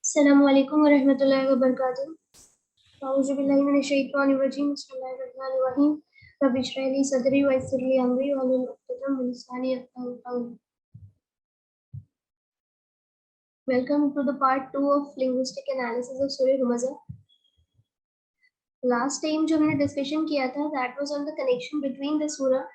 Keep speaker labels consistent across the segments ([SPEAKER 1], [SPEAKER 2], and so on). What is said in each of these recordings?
[SPEAKER 1] अस्सलामु अलैकुम वरहमतुल्लाहि वबरकातुहू। अऊज़ु बिल्लाहि मिनश शैतानिर रजीम। बिस्मिल्लाहिर रहमानिर रहीम। रब्बि इश्रह ली सदरी व यस्सिर ली अमरी वहलुल उक़दतम मिन लिसानी यफ़क़हू क़ौली। Welcome to the part 2 of linguistic analysis of Surah Humazah. Last time जो हमने डिस्कशन किया था that was on the connection between the surah,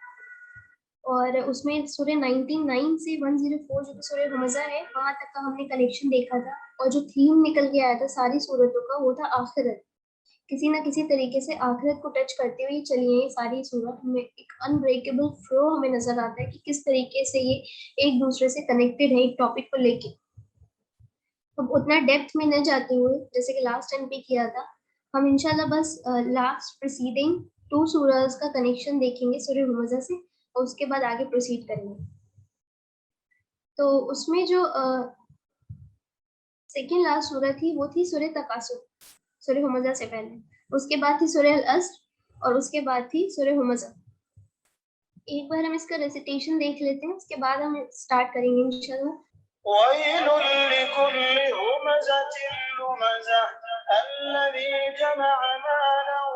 [SPEAKER 1] और उसमें सूरह 99 से 104 जो कि सूरह हुमज़ा है वहाँ तक का हमने कनेक्शन देखा था। और जो थीम निकल के आया था सारी सूरतों का वो था आखिरत। किसी ना किसी तरीके से आखिरत को टच करते हुए चलिए ये सारी सूरत में एक अनब्रेकेबल फ्लो हमें नजर आता है कि किस तरीके से ये एक दूसरे से कनेक्टेड है एक टॉपिक को लेके। अब उतना डेप्थ में न जाते हुए जैसे कि लास्ट टाइम पे किया था, हम इंशाल्लाह बस लास्ट प्रीसीडिंग 2 सूरज का कनेक्शन देखेंगे सूरह हुमज़ा से और उसके बाद आगे प्रोसीड करेंगे। तो उसमें जो सेकेंड लास्ट सूरत थी वो थी सूरह तकासुर, सूरह हुमज़ा से पहले। उसके बाद थी सूरह अल-अस्र और उसके बाद थी सूरह हुमज़ा। एक बार हम इसका रेसिटेशन देख लेते हैं, उसके बाद हम स्टार्ट करेंगे इंशाल्लाह। वैलुल लिकुल्लि हुमज़तिन लुमज़ह अल्लज़ी जमअ मालन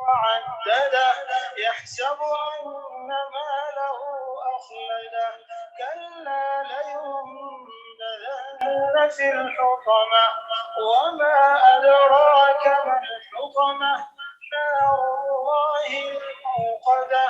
[SPEAKER 1] वअद्ददह यहसबु अन्ना मालहु अख़लदह कल्ला लयुनबज़न्ना फ़िल हुतमह वमा अदराक मल हुतमह नारुल्लाहिल मूक़दह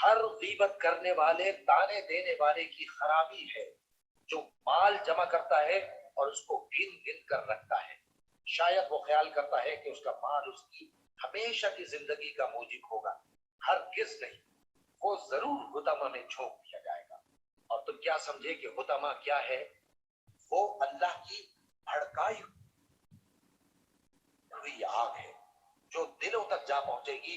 [SPEAKER 2] हर गीबत करने वाले ताने देने वाले की खराबी है जो माल जमा करता है और उसको गिन गिन कर रखता है। शायद वो ख्याल करता है कि उसका माल उसकी हमेशा की जिंदगी का मूजिब होगा। हरगिज़ नहीं, वो जरूर हुतमा में झोंक दिया जाएगा। और तुम क्या समझे कि हुतमा क्या है? वो अल्लाह की भड़काई हुई आग है जो दिलों तक जा पहुंचेगी।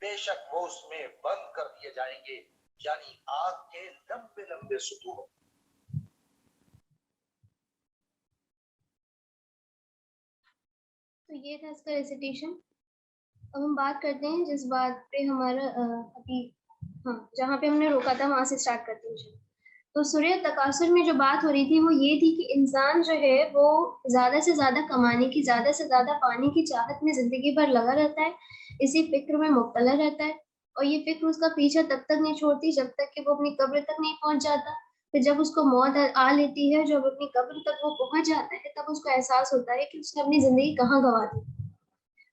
[SPEAKER 2] बेशक वो उसमें बंद कर दिए जाएंगे, यानी आग के लंबे लंबे सुतून।
[SPEAKER 1] तो ये था इसका रेसिटेशन। अब हम बात करते हैं जिस बात पे हमारा अभी जहाँ पे हमने रोका था वहां से स्टार्ट करते हैं। तो सूरह तकासुर में जो बात हो रही थी वो ये थी कि इंसान जो है वो ज्यादा से ज्यादा कमाने की, ज्यादा से ज्यादा पाने की चाहत में जिंदगी भर लगा रहता है, इसी फिक्र में मुब्तला रहता है। और ये फिक्र उसका पीछा तब तक नहीं छोड़ती जब तक कि वो अपनी कब्र तक नहीं पहुंच जाता। फिर जब उसको मौत आ लेती है, जब अपनी कब्र तक वो पहुंच जाता है, तब उसको एहसास होता है कि उसने अपनी जिंदगी कहाँ गंवा दी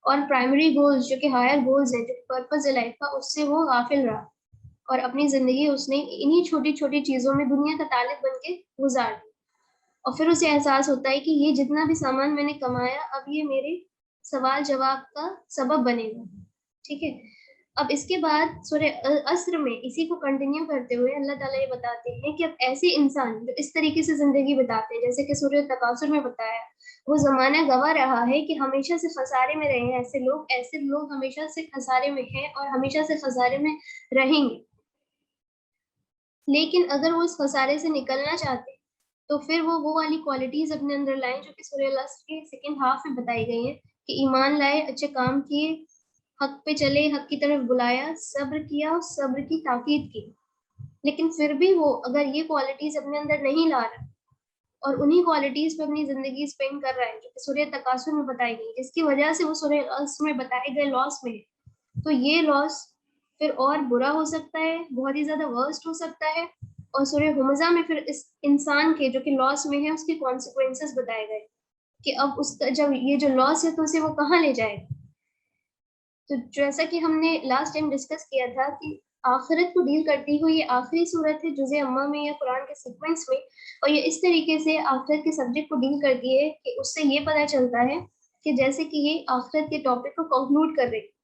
[SPEAKER 1] और प्राइमरी गोल्स जो कि हायर गोल्स है, जो पर्पस है लाइफ का, उससे वो गाफिल रहा और अपनी जिंदगी उसने इन्हीं छोटी छोटी चीजों में दुनिया का तालिब बन के गुजार दी। और फिर उसे एहसास होता है कि ये जितना भी सामान मैंने कमाया अब ये मेरे सवाल जवाब का सबब बनेगा। ठीक है। अब इसके बाद सूरह अस्र में इसी को कंटिन्यू करते हुए अल्लाह ताला ये बताते हैं कि अब ऐसे इंसान जो इस तरीके से जिंदगी बिताते हैं जैसे कि सूरह तकासुर में बताया, वो जमाना गवा रहा है कि हमेशा से खसारे में रहे हैं। ऐसे लोग हमेशा से खसारे में हैं और हमेशा से खसारे में रहेंगे। लेकिन अगर वो इस खसारे से निकलना चाहते तो फिर वो वाली क्वालिटीज अपने अंदर लाएं जो कि सूरह अल-अस्र के सेकंड हाफ में बताई गई हैं कि ईमान लाए, अच्छे काम किए, हक पे चले, हक की तरफ बुलाया, सब्र किया और सब्र की ताकीद की। लेकिन फिर भी वो अगर ये क्वालिटीज अपने अंदर नहीं ला रहा और उन्हीं क्वालिटीज पे अपनी जिंदगी स्पेंड कर रहा है जो कि सूरह तकासुर में बताई गई, जिसकी वजह से वो सूरह अल-अस्र में बताए गए लॉस में है, तो ये लॉस फिर और बुरा हो सकता है, बहुत ही ज्यादा वर्स्ट हो सकता है। और सूरह हुमज़ा में फिर इस इंसान के जो कि लॉस में है उसके कॉन्सिक्वेंसेस बताए गए कि अब उसका जब ये जो लॉस है तो उसे वो कहाँ ले जाएगा। तो जैसा कि हमने लास्ट टाइम डिस्कस किया था कि आखिरत को डील करती हुई ये आखिरी सूरत है जुज़े अम्मा में या कुरान के सीक्वेंस में, और ये इस तरीके से आखिरत के सब्जेक्ट को डील करती है कि उससे ये पता चलता है कि जैसे कि ये आखिरत के टॉपिक को कंक्लूड कर रही है।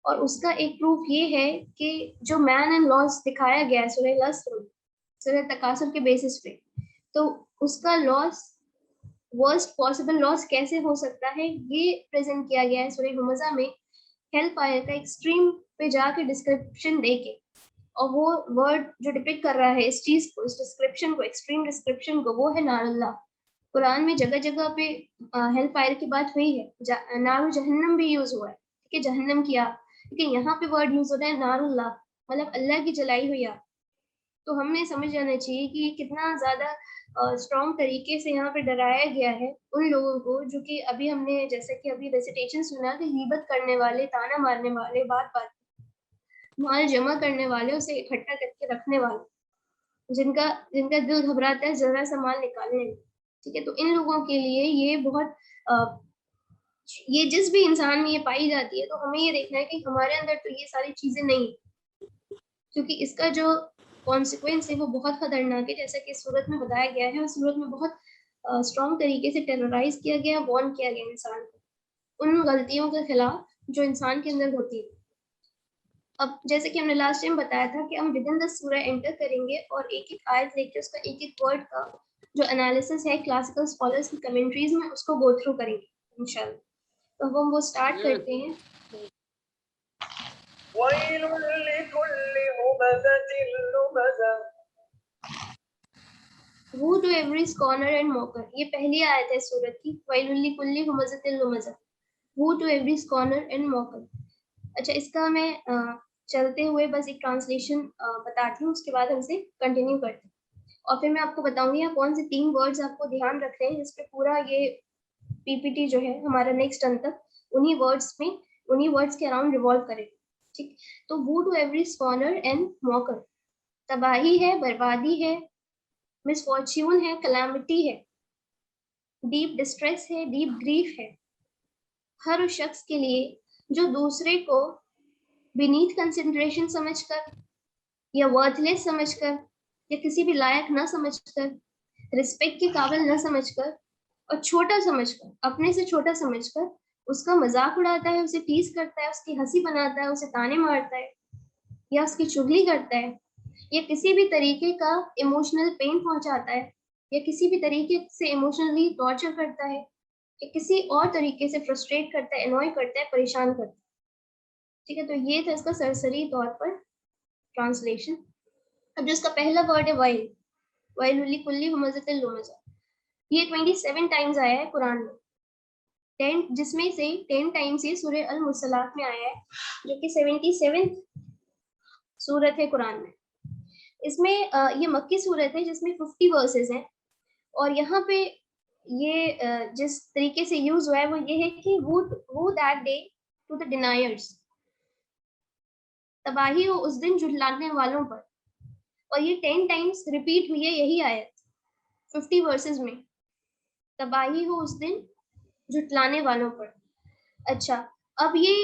[SPEAKER 1] और उसका एक प्रूफ ये है कि जो मैन एंड लॉस दिखाया गया है सूरह अल-अस्र में, सूरह तकासुर के बेसिस पे, तो उसका लॉस, वर्स्ट पॉसिबल लॉस कैसे हो सकता है ये प्रेजेंट किया गया है सूरह हुमज़ा में। हेल फायर का एक्सट्रीम पे जाके डिस्क्रिप्शन देके, और वो वर्ड जो डिपिक्ट कर रहा है इस चीज को, इस डिस्क्रिप्शन को, एक्सट्रीम डिस्क्रिप्शन को, वो है नारुल्लाह। कुरान में जगह जगह पे हेल फायर की बात हुई है, नारो जहन्नम भी यूज हुआ है, ठीक है, जहन्नम की आग, लेकिन यहाँ पे वर्ड यूज हो रहा है नारुल्लाह, मतलब अल्लाह की जलाई हुई आग। तो हमें समझ जाना चाहिए कि ये कितना ज्यादा स्ट्रॉन्ग तरीके से यहाँ पे डराया गया है उन लोगों को, जो कि अभी हमने जैसे कि अभी रेसिटेशन सुना कि गीबत करने वाले, ताना मारने वाले, बात बात माल जमा करने वाले, उसे इकट्ठा करके रखने वाले, जिनका जिनका दिल घबराता है जरा सा माल निकालने में, ठीक है। तो इन लोगों के लिए ये बहुत ये जिस भी इंसान में ये पाई जाती है, तो हमें ये देखना है कि हमारे अंदर तो ये सारी चीजें नहीं, क्योंकि इसका जो कॉन्सिक्वेंस है वो बहुत खतरनाक है, जैसा कि सूरत में बताया गया है। और सूरत में बहुत स्ट्रॉन्ग तरीके से टेरराइज किया गया, वार्न किया गया इंसान को उन गलतियों के खिलाफ जो इंसान के अंदर होती है। अब जैसे कि हमने लास्ट टाइम बताया था कि हम विद इन द सूरह एंटर करेंगे और एक एक आयत लेके उसका एक एक वर्ड का जो एनालिसिस है क्लासिकल स्कॉलर्स की कमेंट्रीज में, उसको गो थ्रू करेंगे इंशाल्लाह। तो हम वो स्टार्ट करते हैं। Who to every scorner and mocker, ये पहली आयत है सूरत की, वैलुल लिकुल्ली हुमज़तिल लुमज़ा, Who to every scorner and mocker। अच्छा, इसका मैं चलते हुए बस एक ट्रांसलेशन बताती हूँ, उसके बाद हमसे कंटिन्यू करते हैं और फिर मैं आपको बताऊंगी यहाँ कौन से 3 वर्ड्स आपको ध्यान रखने हैं, जिसपे पूरा ये पीपीटी जो है हमारा नेक्स्ट टर्न तक उन्हीं वर्ड्स के अराउंड रिवॉल्व करेगा, ठीक। तो who to every scorner and mocker, तबाही है, बर्बादी है, मिसफॉर्च्यून है, कलामिटी है, डीप डिस्ट्रेस है, डीप ग्रीफ है, हर उस शख्स के लिए जो दूसरे को बीनीथ कंसिडरेशन समझकर या वर्थलेस समझकर या किसी भी लायक न समझकर, रिस्पेक्ट के काबिल न समझकर और छोटा समझकर, अपने से छोटा समझकर उसका मजाक उड़ाता है, उसे टीज करता है, उसकी हंसी बनाता है, उसे ताने मारता है या उसकी चुगली करता है, या किसी भी तरीके का इमोशनल पेन पहुंचाता है, या किसी भी तरीके से इमोशनली टॉर्चर करता है, या किसी और तरीके से फ्रस्ट्रेट करता है, अनॉय करता है, परेशान करता है, ठीक है। तो ये था इसका सरसरी तौर पर ट्रांसलेशन। अब जो इसका पहला वर्ड है वाइल लिकुल्ली हुमज़तिल लुमज़ा, ये 27 टाइम्स आया है कुरान में, 10 जिसमें से 10 टाइम्स ये सूरह अल मुरसलात में आया है, जो कि 77 सूरत है कुरान में। इसमें ये मक्की सूरत है जिसमें 50 वर्सेस हैं, और यहाँ पे ये जिस तरीके से यूज हुआ है वो ये है कि वो that day to the deniers, तबाही हो उस दिन झुठलाने वालों पर, और ये 10 टाइम्स रिपीट हुई है यही आयत 50 वर्सेस में, तबाही हो उस दिन झुठलाने वालों पर। अच्छा, अब ये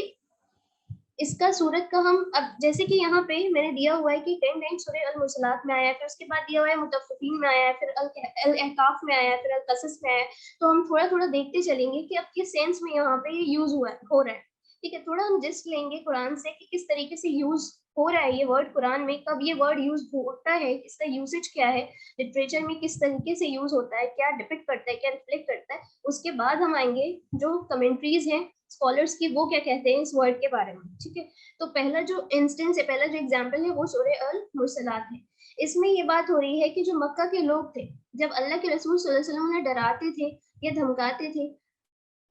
[SPEAKER 1] इसका सूरत का हम अब जैसे कि यहाँ पे मैंने दिया हुआ है कि 10 टाइम्स सूरह अल मुरसलात में आया है, फिर उसके बाद दिया हुआ है मुतफ़्फ़िफ़ीन में आया है, फिर अल अहकाफ में आया है, फिर अल क़सस में आया है। तो हम थोड़ा थोड़ा देखते चलेंगे कि अब किस सेंस में यहाँ पे यूज हो रहा है, ठीक है। थोड़ा हम जिस्ट लेंगे कुरान से कि किस तरीके से यूज हो रहा है ये वर्ड कुरान में, कब ये वर्ड यूज होता है, इसका यूसेज क्या है, लिटरेचर में किस तरीके से यूज होता है, क्या डिपिक्ट करता है, क्या रिफ्लेक्ट करता है। उसके बाद हम आएंगे जो कमेंट्रीज हैं स्कॉलर्स की, वो क्या कहते हैं इस वर्ड के बारे में, ठीक है। तो पहला जो इंस्टेंस है, पहला जो एग्जाम्पल है वो सूरह अल मुरसलात है। इसमें ये बात हो रही है कि जो मक्का के लोग थे, जब अल्लाह के रसूल सल्लल्लाहु अलैहि वसल्लम उन्हें डराते थे या धमकाते थे,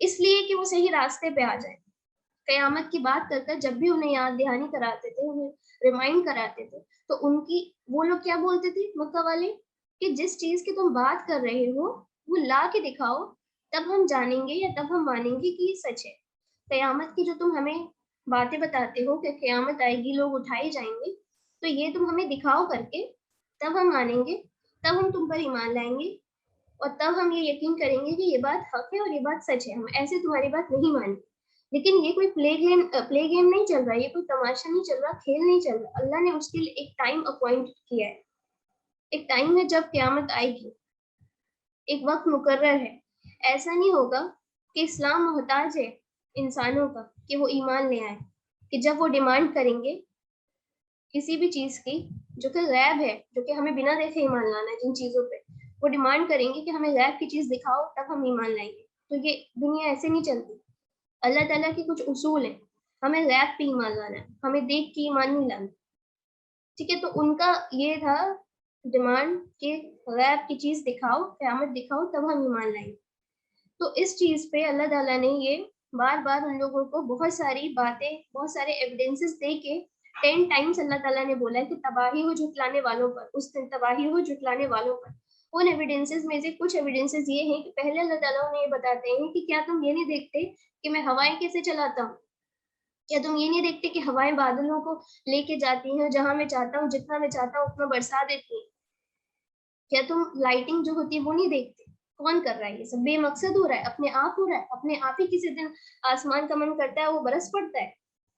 [SPEAKER 1] इसलिए कि वो सही रास्ते पे आ जाए, कयामत की बात कर जब भी उन्हें याद दहानी कराते थे, उन्हें रिमाइंड कराते थे, तो उनकी वो लोग क्या बोलते थे मक्का वाले कि जिस चीज की तुम बात कर रहे हो वो ला के दिखाओ, तब हम जानेंगे या तब हम मानेंगे कि ये सच है। कयामत की जो तुम हमें बातें बताते हो कि कयामत आएगी, लोग उठाए जाएंगे, तो ये तुम हमें दिखाओ करके, तब हम मानेंगे, तब हम तुम पर ईमान लाएंगे, और तब हम ये यकीन करेंगे कि ये बात हक है और ये बात सच है, हम ऐसे तुम्हारी बात नहीं मानेंगे। लेकिन ये कोई प्ले गेम नहीं चल रहा, ये कोई तमाशा नहीं चल रहा, खेल नहीं चल रहा। अल्लाह ने उसके लिए एक टाइम अपॉइंट किया है, एक टाइम है जब क़यामत आएगी, एक वक्त मुकर्रर है। ऐसा नहीं होगा कि इस्लाम मोहताज है इंसानों का कि वो ईमान ले आए, कि जब वो डिमांड करेंगे किसी भी चीज की जो कि गैब है, जो कि हमें बिना देखे ईमान लाना है, जिन चीजों पे वो डिमांड करेंगे कि हमें गैब की चीज दिखाओ तब हम ईमान लाएंगे, तो ये दुनिया ऐसे नहीं चलती। अल्लाह ताला के कुछ उसूल हैं, हमें गैब पे ईमान लाना है, हमें देख के ईमान नहीं लाना, ठीक है। तो उनका ये था डिमांड के गैब की चीज दिखाओ, क़यामत दिखाओ, तब हम ईमान लाएंगे। तो इस चीज पे अल्लाह ताला ने ये बार बार उन लोगों को बहुत सारी बातें, बहुत सारे एविडेंसेस दे के 10 टाइम्स अल्लाह ताला ने बोला है कि तबाही हो झुटलाने वालों पर, उस दिन तबाही हो झुटलाने वालों पर। उन एविडेंसेस में से कुछ एविडेंसेस ये हैं कि पहले अल्लाह ताला उन्हें ये बताते हैं कि क्या तुम ये नहीं देखते कि मैं हवाएं कैसे चलाता हूँ? क्या तुम ये नहीं देखते कि हवाएं बादलों को लेके जाती हैं, जहां मैं चाहता हूँ, जितना मैं चाहता हूँ उतना बरसा देती हैं? क्या तुम लाइटिंग जो होती है वो नहीं देखते? कौन कर रहा है ये सब? बेमकसद हो रहा है, अपने आप हो रहा है, अपने आप ही किसी दिन आसमान का मन करता है वो बरस पड़ता है,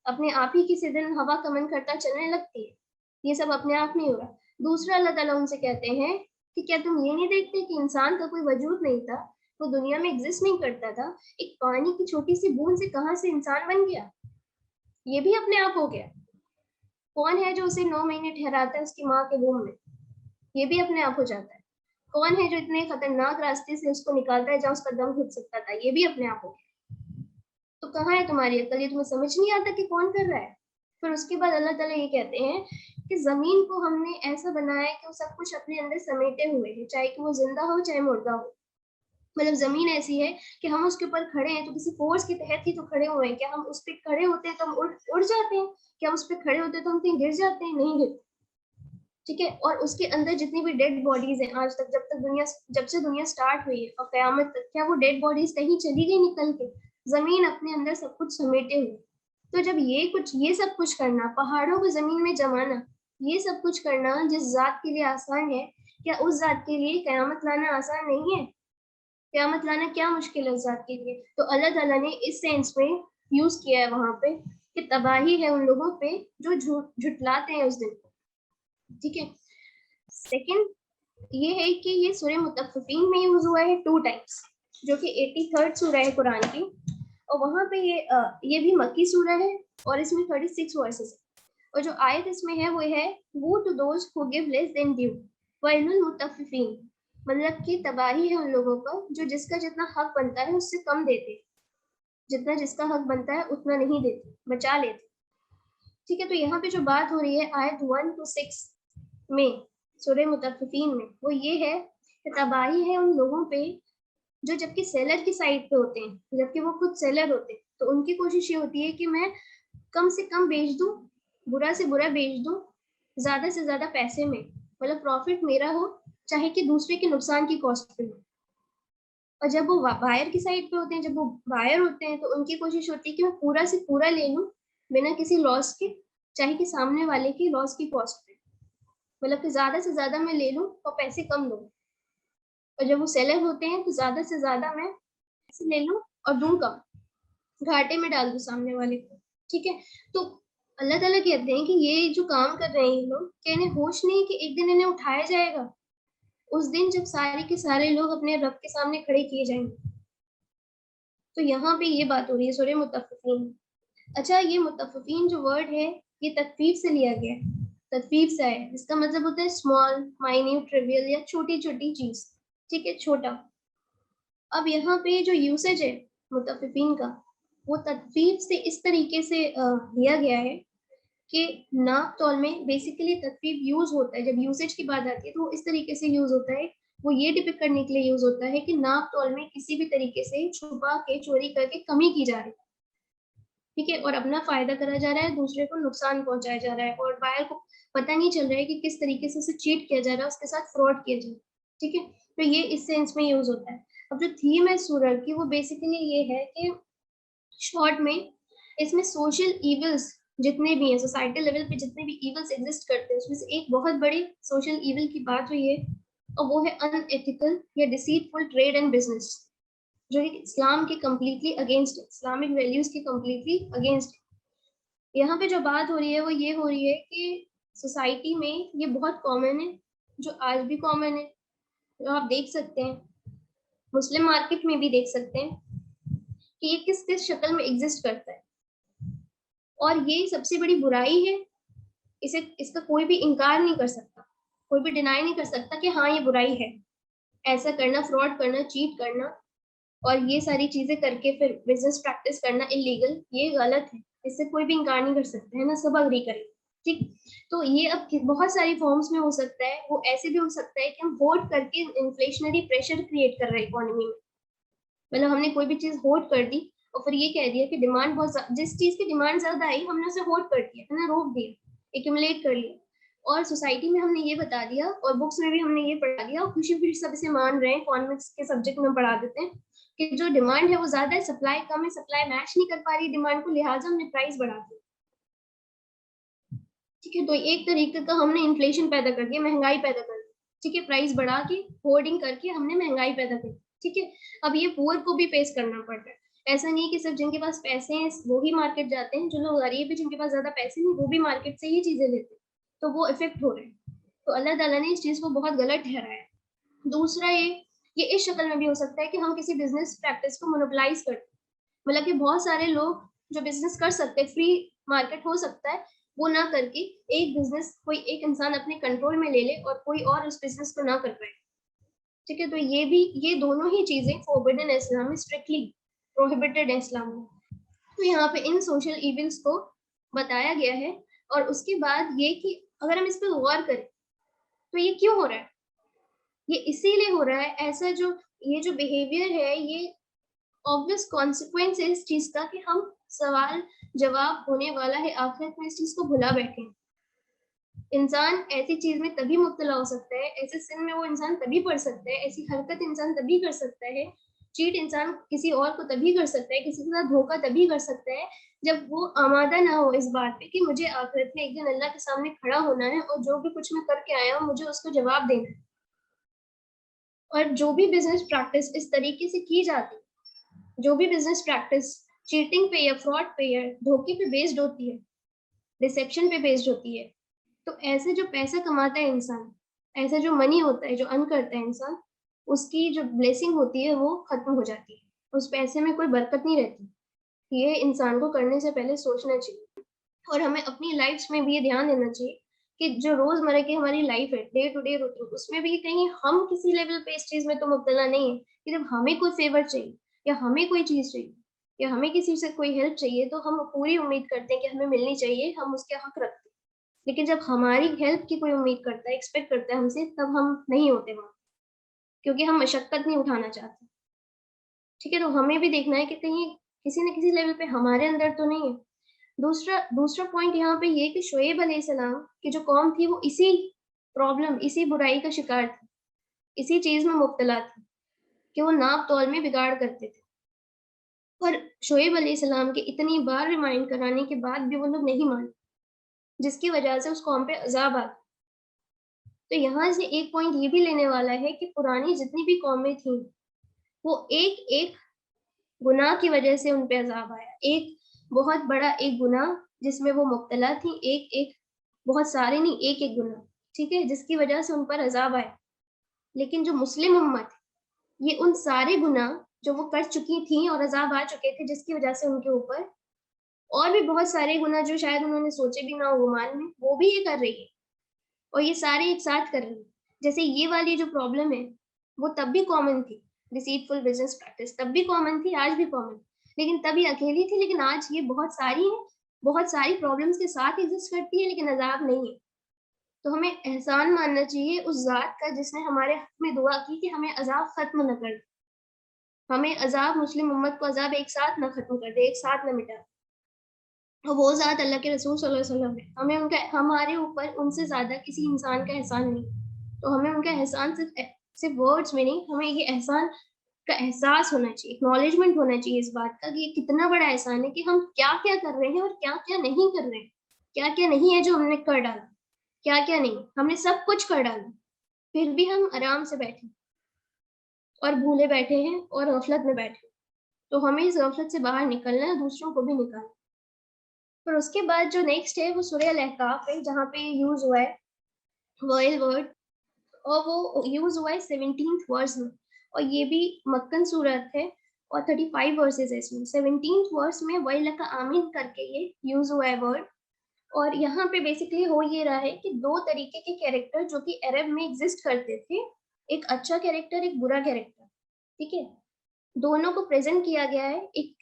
[SPEAKER 1] अपने आप ही किसी दिन हवा का मन करता है चलने लगती है। ये सब अपने आप नहीं हो रहा। दूसरा अल्लाह ताला उनसे कहते हैं कि क्या तुम ये नहीं देखते कि इंसान का कोई वजूद नहीं था, वो दुनिया में एग्जिस्ट नहीं करता था, एक पानी की छोटी सी बूंद से कहाँ से इंसान बन गया? ये भी अपने आप हो गया। कौन है जो उसे 9 महीने ठहराता है उसकी माँ के वूम में? ये भी अपने आप हो जाता है। कौन है जो इतने खतरनाक रास्ते से उसको निकालता है जहाँ उसका दम घुट सकता था? ये भी अपने आप हो गया। तो कहाँ है तुम्हारी अक्ल? ये तुम्हें समझ नहीं आता कि कौन कर रहा है? फिर उसके बाद अल्लाह ताला ये कहते हैं कि जमीन को हमने ऐसा बनाया कि वो सब कुछ अपने अंदर समेटे हुए है, चाहे कि वो जिंदा हो चाहे मुर्दा हो। मतलब जमीन ऐसी है कि हम उसके ऊपर खड़े हैं तो किसी फोर्स के तहत ही तो खड़े हुए हैं। क्या हम उस पर खड़े होते हैं तो हम उड़ जाते हैं? क्या उस पर खड़े होते हैं तो हम कहीं गिर जाते हैं? नहीं गिरते। ठीक है। और उसके अंदर जितनी भी डेड बॉडीज हैं आज तक, जब से दुनिया स्टार्ट हुई है और कयामत तक, क्या वो डेड बॉडीज कहीं चली गई निकल के? जमीन अपने अंदर सब कुछ समेटे हुए। तो जब ये सब कुछ करना, पहाड़ों को जमीन में जमाना, ये सब कुछ करना जिस जात के लिए आसान है, क्या उस जात के लिए कयामत लाना आसान नहीं है? कयामत लाना क्या मुश्किल है उस जात के लिए? तो अल्लाह ताला ने इस सेंस में यूज किया है वहां पे कि तबाही है उन लोगों पे जो झुटलाते हैं उस दिन को। ठीक है। सेकंड ये है कि ये सूरह मुतफ्फिफीन में यूज हुआ है 2 टाइम्स, जो कि 83rd सूरह है कुरान की। और वहां पे ये भी मक्की सूरह है और इसमें 36 वर्सेस है। और जो आयत इसमें है वो है वो to those who give less than due वैलुल मुतफ्फिफीन। मतलब कि तबाही है उन लोगों पर जो जिसका जितना हक बनता है उससे कम देते, जितना जिसका हक बनता है उतना नहीं देते, बचा लेते। ठीक है। तो यहाँ पे जो बात हो रही है आयत 1 to 6 में सूरह मुतफ्फिफीन में, वो ये है कि तबाही है उन लोगों पे जो जबकि सेलर की साइड पे होते हैं, जबकि वो खुद सेलर होते हैं, तो उनकी कोशिश ये होती है कि मैं कम से कम बेच दूं, बुरा से बुरा बेच दूं, ज्यादा से ज्यादा पैसे में, मतलब प्रॉफिट मेरा हो, चाहे कि दूसरे के नुकसान की कॉस्ट पे हो। और जब वो बायर की साइड पे होते हैं, जब वो बायर होते हैं, तो उनकी कोशिश होती है कि मैं पूरा से पूरा ले लूं बिना किसी लॉस के, चाहे कि सामने वाले की लॉस की कॉस्ट पे, मतलब कि ज्यादा से ज्यादा मैं ले लूं और पैसे कम लूं। और जब वो सेलर होते हैं तो ज्यादा से ज्यादा मैं पैसे ले लूं और दूं कम, घाटे में डाल दूं सामने वाले को। ठीक है। तो अल्लाह ताला कहते हैं कि ये जो काम कर रहे हैं ये लोग, क्या इन्हें होश नहीं कि एक दिन इन्हें उठाया जाएगा, उस दिन जब सारे के सारे लोग अपने रब के सामने खड़े किए जाएंगे। तो यहाँ पे ये बात हो रही है सूरह मुतफ्फिफीन। अच्छा, ये मुतफ्फिफीन जो वर्ड है ये तकफीफ से लिया गया है, तकफीफ से है, इसका मतलब होता है स्मॉल, माइन्यूट, ट्रिवियल या छोटी छोटी चीज। ठीक है, छोटा। अब यहाँ पे जो यूसेज है मुतफ्फिफीन का, वो तकफीफ से इस तरीके से लिया गया है कि नाप तौल में बेसिकली तकफीफ यूज होता है, जब यूसेज की बात आती है तो इस तरीके से यूज होता है, वो ये डिपिक्ट करने के लिए यूज होता है कि नाप तौल में किसी भी तरीके से छुपा के, चोरी करके कमी की जा रही है। ठीक है। और अपना फायदा करा जा रहा है, दूसरे को नुकसान पहुंचाया जा रहा है, और बायर को पता नहीं चल रहा है कि किस तरीके से उसे चीट किया जा रहा है, उसके साथ फ्रॉड किया जा रहा है। ठीक है। तो ये इस सेंस में यूज होता है। अब जो थीम है सूरह की वो बेसिकली ये है कि शॉर्ट में इसमें सोशल इविल्स जितने भी हैं, सोसाइटी लेवल पे जितने भी इविल्स एग्जिस्ट करते हैं, उसमें से एक बहुत बड़ी सोशल इविल की बात हुई है, और वो है अनएथिकल या डिसीटफुल ट्रेड एंड बिजनेस, जो कि इस्लाम के कम्प्लीटली अगेंस्ट है, इस्लामिक वैल्यूज के कम्प्लीटली अगेंस्ट है। यहाँ पे जो बात हो रही है वो ये हो रही है कि सोसाइटी में ये बहुत कॉमन है, जो आज भी कॉमन है, जो आप देख सकते हैं, मुस्लिम मार्केट में भी देख सकते हैं कि ये किस किस शक्ल में एग्जिस्ट करता है। और ये सबसे बड़ी बुराई है, इसका कोई भी इनकार नहीं कर सकता, कोई भी डिनाई नहीं कर सकता कि हाँ ये बुराई है। ऐसा करना, फ्रॉड करना, चीट करना और ये सारी चीजें करके फिर बिजनेस प्रैक्टिस करना इलीगल, ये गलत है, इससे कोई भी इनकार नहीं कर सकता है ना, सब अग्री करें। ठीक। तो ये अब बहुत सारी फॉर्म्स में हो सकता है। वो ऐसे भी हो सकता है कि हम होल्ड करके इन्फ्लेशनरी प्रेशर क्रिएट कर रहे हैं इकोनॉमी में, मतलब हमने कोई भी चीज होल्ड कर दी और फिर ये कह दिया कि डिमांड बहुत, जिस चीज की डिमांड ज्यादा आई हमने उसे होल्ड कर दिया, है ना, रोक दिया, एक्यूमुलेट कर लिया, और सोसाइटी में हमने ये बता दिया और बुक्स में भी हमने ये पढ़ा दिया और खुशी खुशी सब इसे मान रहे हैं, इकोनॉमिक्स के सब्जेक्ट में पढ़ा देते हैं कि जो डिमांड है वो ज्यादा है, सप्लाई कम है, सप्लाई मैच नहीं कर पा रही डिमांड को, लिहाजा हमने प्राइस बढ़ा दिया। ठीक है, तो एक तरीके का हमने इन्फ्लेशन पैदा कर दिया, महंगाई पैदा कर दी। ठीक है, प्राइस बढ़ा के होर्डिंग करके हमने महंगाई पैदा कर दी। ठीक है, अब ये पुअर को भी फेस करना पड़ रहा है। ऐसा नहीं कि सिर्फ जिनके पास पैसे हैं वो ही मार्केट जाते हैं, जो लोग गरीब है जिनके पास ज्यादा पैसे नहीं वो भी मार्केट से ही चीजें लेते हैं, तो वो इफेक्ट हो रहे हैं। तो अल्लाह ताला ने इस चीज को बहुत गलत ठहराया। दूसरा ये इस शक्ल में भी हो सकता है कि हम किसी बिजनेस प्रैक्टिस को मोनोपलाइज करते, मतलब कि बहुत सारे लोग जो बिजनेस कर सकते हैं, फ्री मार्केट हो सकता है, वो ना करके एक बिजनेस कोई एक इंसान अपने कंट्रोल में ले ले और कोई और उस बिजनेस को ना कर पाए। ठीक है, तो ये दोनों ही चीजें फोरबिडन है इस्लाम में, स्ट्रिक्टली प्रोहिबिटेड है इस्लाम में। तो यहाँ पे इन सोशल इविल्स को बताया गया है। और उसके बाद ये कि अगर हम इस पर गौर करें तो ये क्यों हो रहा है, ये इसीलिए हो रहा है ऐसा, जो ये जो बिहेवियर है ये ऑब्वियस कॉन्सिक्वेंस है इस चीज का कि हम सवाल जवाब होने वाला है आखिरत में, इस चीज को भुला बैठे हैं। इंसान ऐसी चीज में तभी मुब्तला हो सकता है, ऐसे सिन में वो इंसान तभी पढ़ सकता है, ऐसी हरकत इंसान तभी कर सकता है, चीट इंसान किसी और को तभी कर सकता है, किसी के साथ धोखा तभी कर सकता है जब वो आमादा ना हो इस बात पे कि मुझे आखिरत में एक दिन अल्लाह के सामने खड़ा होना है और जो भी कुछ मैं करके आया हूँ मुझे उसको जवाब देना है। और जो भी बिजनेस प्रैक्टिस इस तरीके से की जाती, जो भी बिजनेस प्रैक्टिस चीटिंग पे या फ्रॉड पे या धोखे पे बेस्ड होती है, रिसेप्शन पे बेस्ड होती है, तो ऐसे जो पैसा कमाता है इंसान, ऐसा जो मनी होता है जो अर्न करता है इंसान, उसकी जो ब्लेसिंग होती है वो खत्म हो जाती है, उस पैसे में कोई बरकत नहीं रहती। ये इंसान को करने से पहले सोचना चाहिए। और हमें अपनी लाइफ में भी ये ध्यान देना चाहिए कि जो रोजमर्रा की हमारी लाइफ है, डे टू डे रूटीन, उसमें भी कहीं हम किसी लेवल पे इस चीज में तो मुब्तला नहीं है कि जब हमें कोई फेवर चाहिए या हमें कोई चीज चाहिए या हमें किसी से कोई हेल्प चाहिए तो हम पूरी उम्मीद करते हैं कि हमें मिलनी चाहिए, हम उसके हक रखते हैं। लेकिन जब हमारी हेल्प की कोई उम्मीद करता है, एक्सपेक्ट करता है हमसे, तब हम नहीं होते वहां, क्योंकि हम मशक्कत नहीं उठाना चाहते। ठीक है, तो हमें भी देखना है कि कहीं किसी न किसी लेवल पे हमारे अंदर तो नहीं है। दूसरा दूसरा पॉइंट यहाँ पे ये कि शुएब अलैहिस्सलाम की जो कौम थी वो इसी प्रॉब्लम, इसी बुराई का शिकार थी, इसी चीज में मुब्तला थी कि वो नाप तौल में बिगाड़ करते थे। और शुएब अलैहिस्सलाम के इतनी बार रिमाइंड कराने के बाद भी वो लोग नहीं माने, जिसकी वजह से उस कौम पे अजाब आ गया। तो यहाँ से एक पॉइंट ये भी लेने वाला है कि पुरानी जितनी भी कौमें थी वो एक एक गुनाह की वजह से उन पे अजाब आया, एक बहुत बड़ा एक गुनाह जिसमें वो मुब्तला थी, एक एक, बहुत सारे नहीं, एक एक गुनाह, ठीक है, जिसकी वजह से उन पर अजाब आया। लेकिन जो मुस्लिम उम्मत है ये उन सारे गुनाह जो वो कर चुकी थी और अजाब आ चुके थे जिसकी वजह से उनके ऊपर, और भी बहुत सारे गुनाह जो शायद उन्होंने सोचे भी ना हो गुमान में, वो भी ये कर रही है और ये सारे एक साथ कर रही है। जैसे ये वाली जो प्रॉब्लम है वो तब भी कॉमन थी, डिसीटफुल बिजनेस प्रैक्टिस तब भी कॉमन थी, आज भी कॉमन, लेकिन तब ये अकेली थी, लेकिन आज ये बहुत सारी है, बहुत सारी प्रॉब्लम्स के साथ एग्जिस्ट करती है लेकिन अजाब नहीं है। तो हमें एहसान मानना चाहिए उस जात का जिसने हमारे हक में दुआ की कि हमें अजाब खत्म न कर दे, हमें अजाब, मुस्लिम उम्मत को अजाब एक साथ न खत्म कर दे, एक साथ न मिटा। और वो ज़ात अल्लाह के रसूल सल्लल्लाहु अलैहि वसल्लम है, हमें उनका, हमारे ऊपर उनसे ज़्यादा किसी इंसान का एहसान नहीं, तो हमें उनका एहसान सिर्फ वर्ड्स में नहीं, हमें ये एहसान का एहसास होना चाहिए, एक्नॉलेजमेंट होना चाहिए इस बात का कि ये कितना बड़ा एहसान है कि हम क्या-क्या कर रहे हैं और क्या-क्या नहीं कर रहे हैं, क्या-क्या नहीं है जो हमने कर डाला, क्या-क्या नहीं, हमने सब कुछ कर डाला, फिर भी हम आराम से बैठे और भूले बैठे हैं और गफलत में बैठे हैं। तो हमें इस गफलत से बाहर निकलना है, दूसरों को भी निकालना। फिर उसके बाद जो नेक्स्ट है वो सूरह अल-अहकाफ है, जहाँ पे यूज़ हुआ है वाइल वर्ड, और वो यूज़ हुआ है 17th वर्स में, और ये भी मक्कन सूरत है और 35 वर्सेस है इसमें। 17th वर्स में वैलक आमीन करके ये यूज़ हुआ है वर्ड। और यहाँ पे बेसिकली हो ये रहा है कि दो तरीके के कैरेक्टर जो कि अरब में एग्जिस्ट करते थे, एक अच्छा कैरेक्टर, एक बुरा कैरेक्टर, ठीक है? दोनों को प्रेजेंट किया गया है एक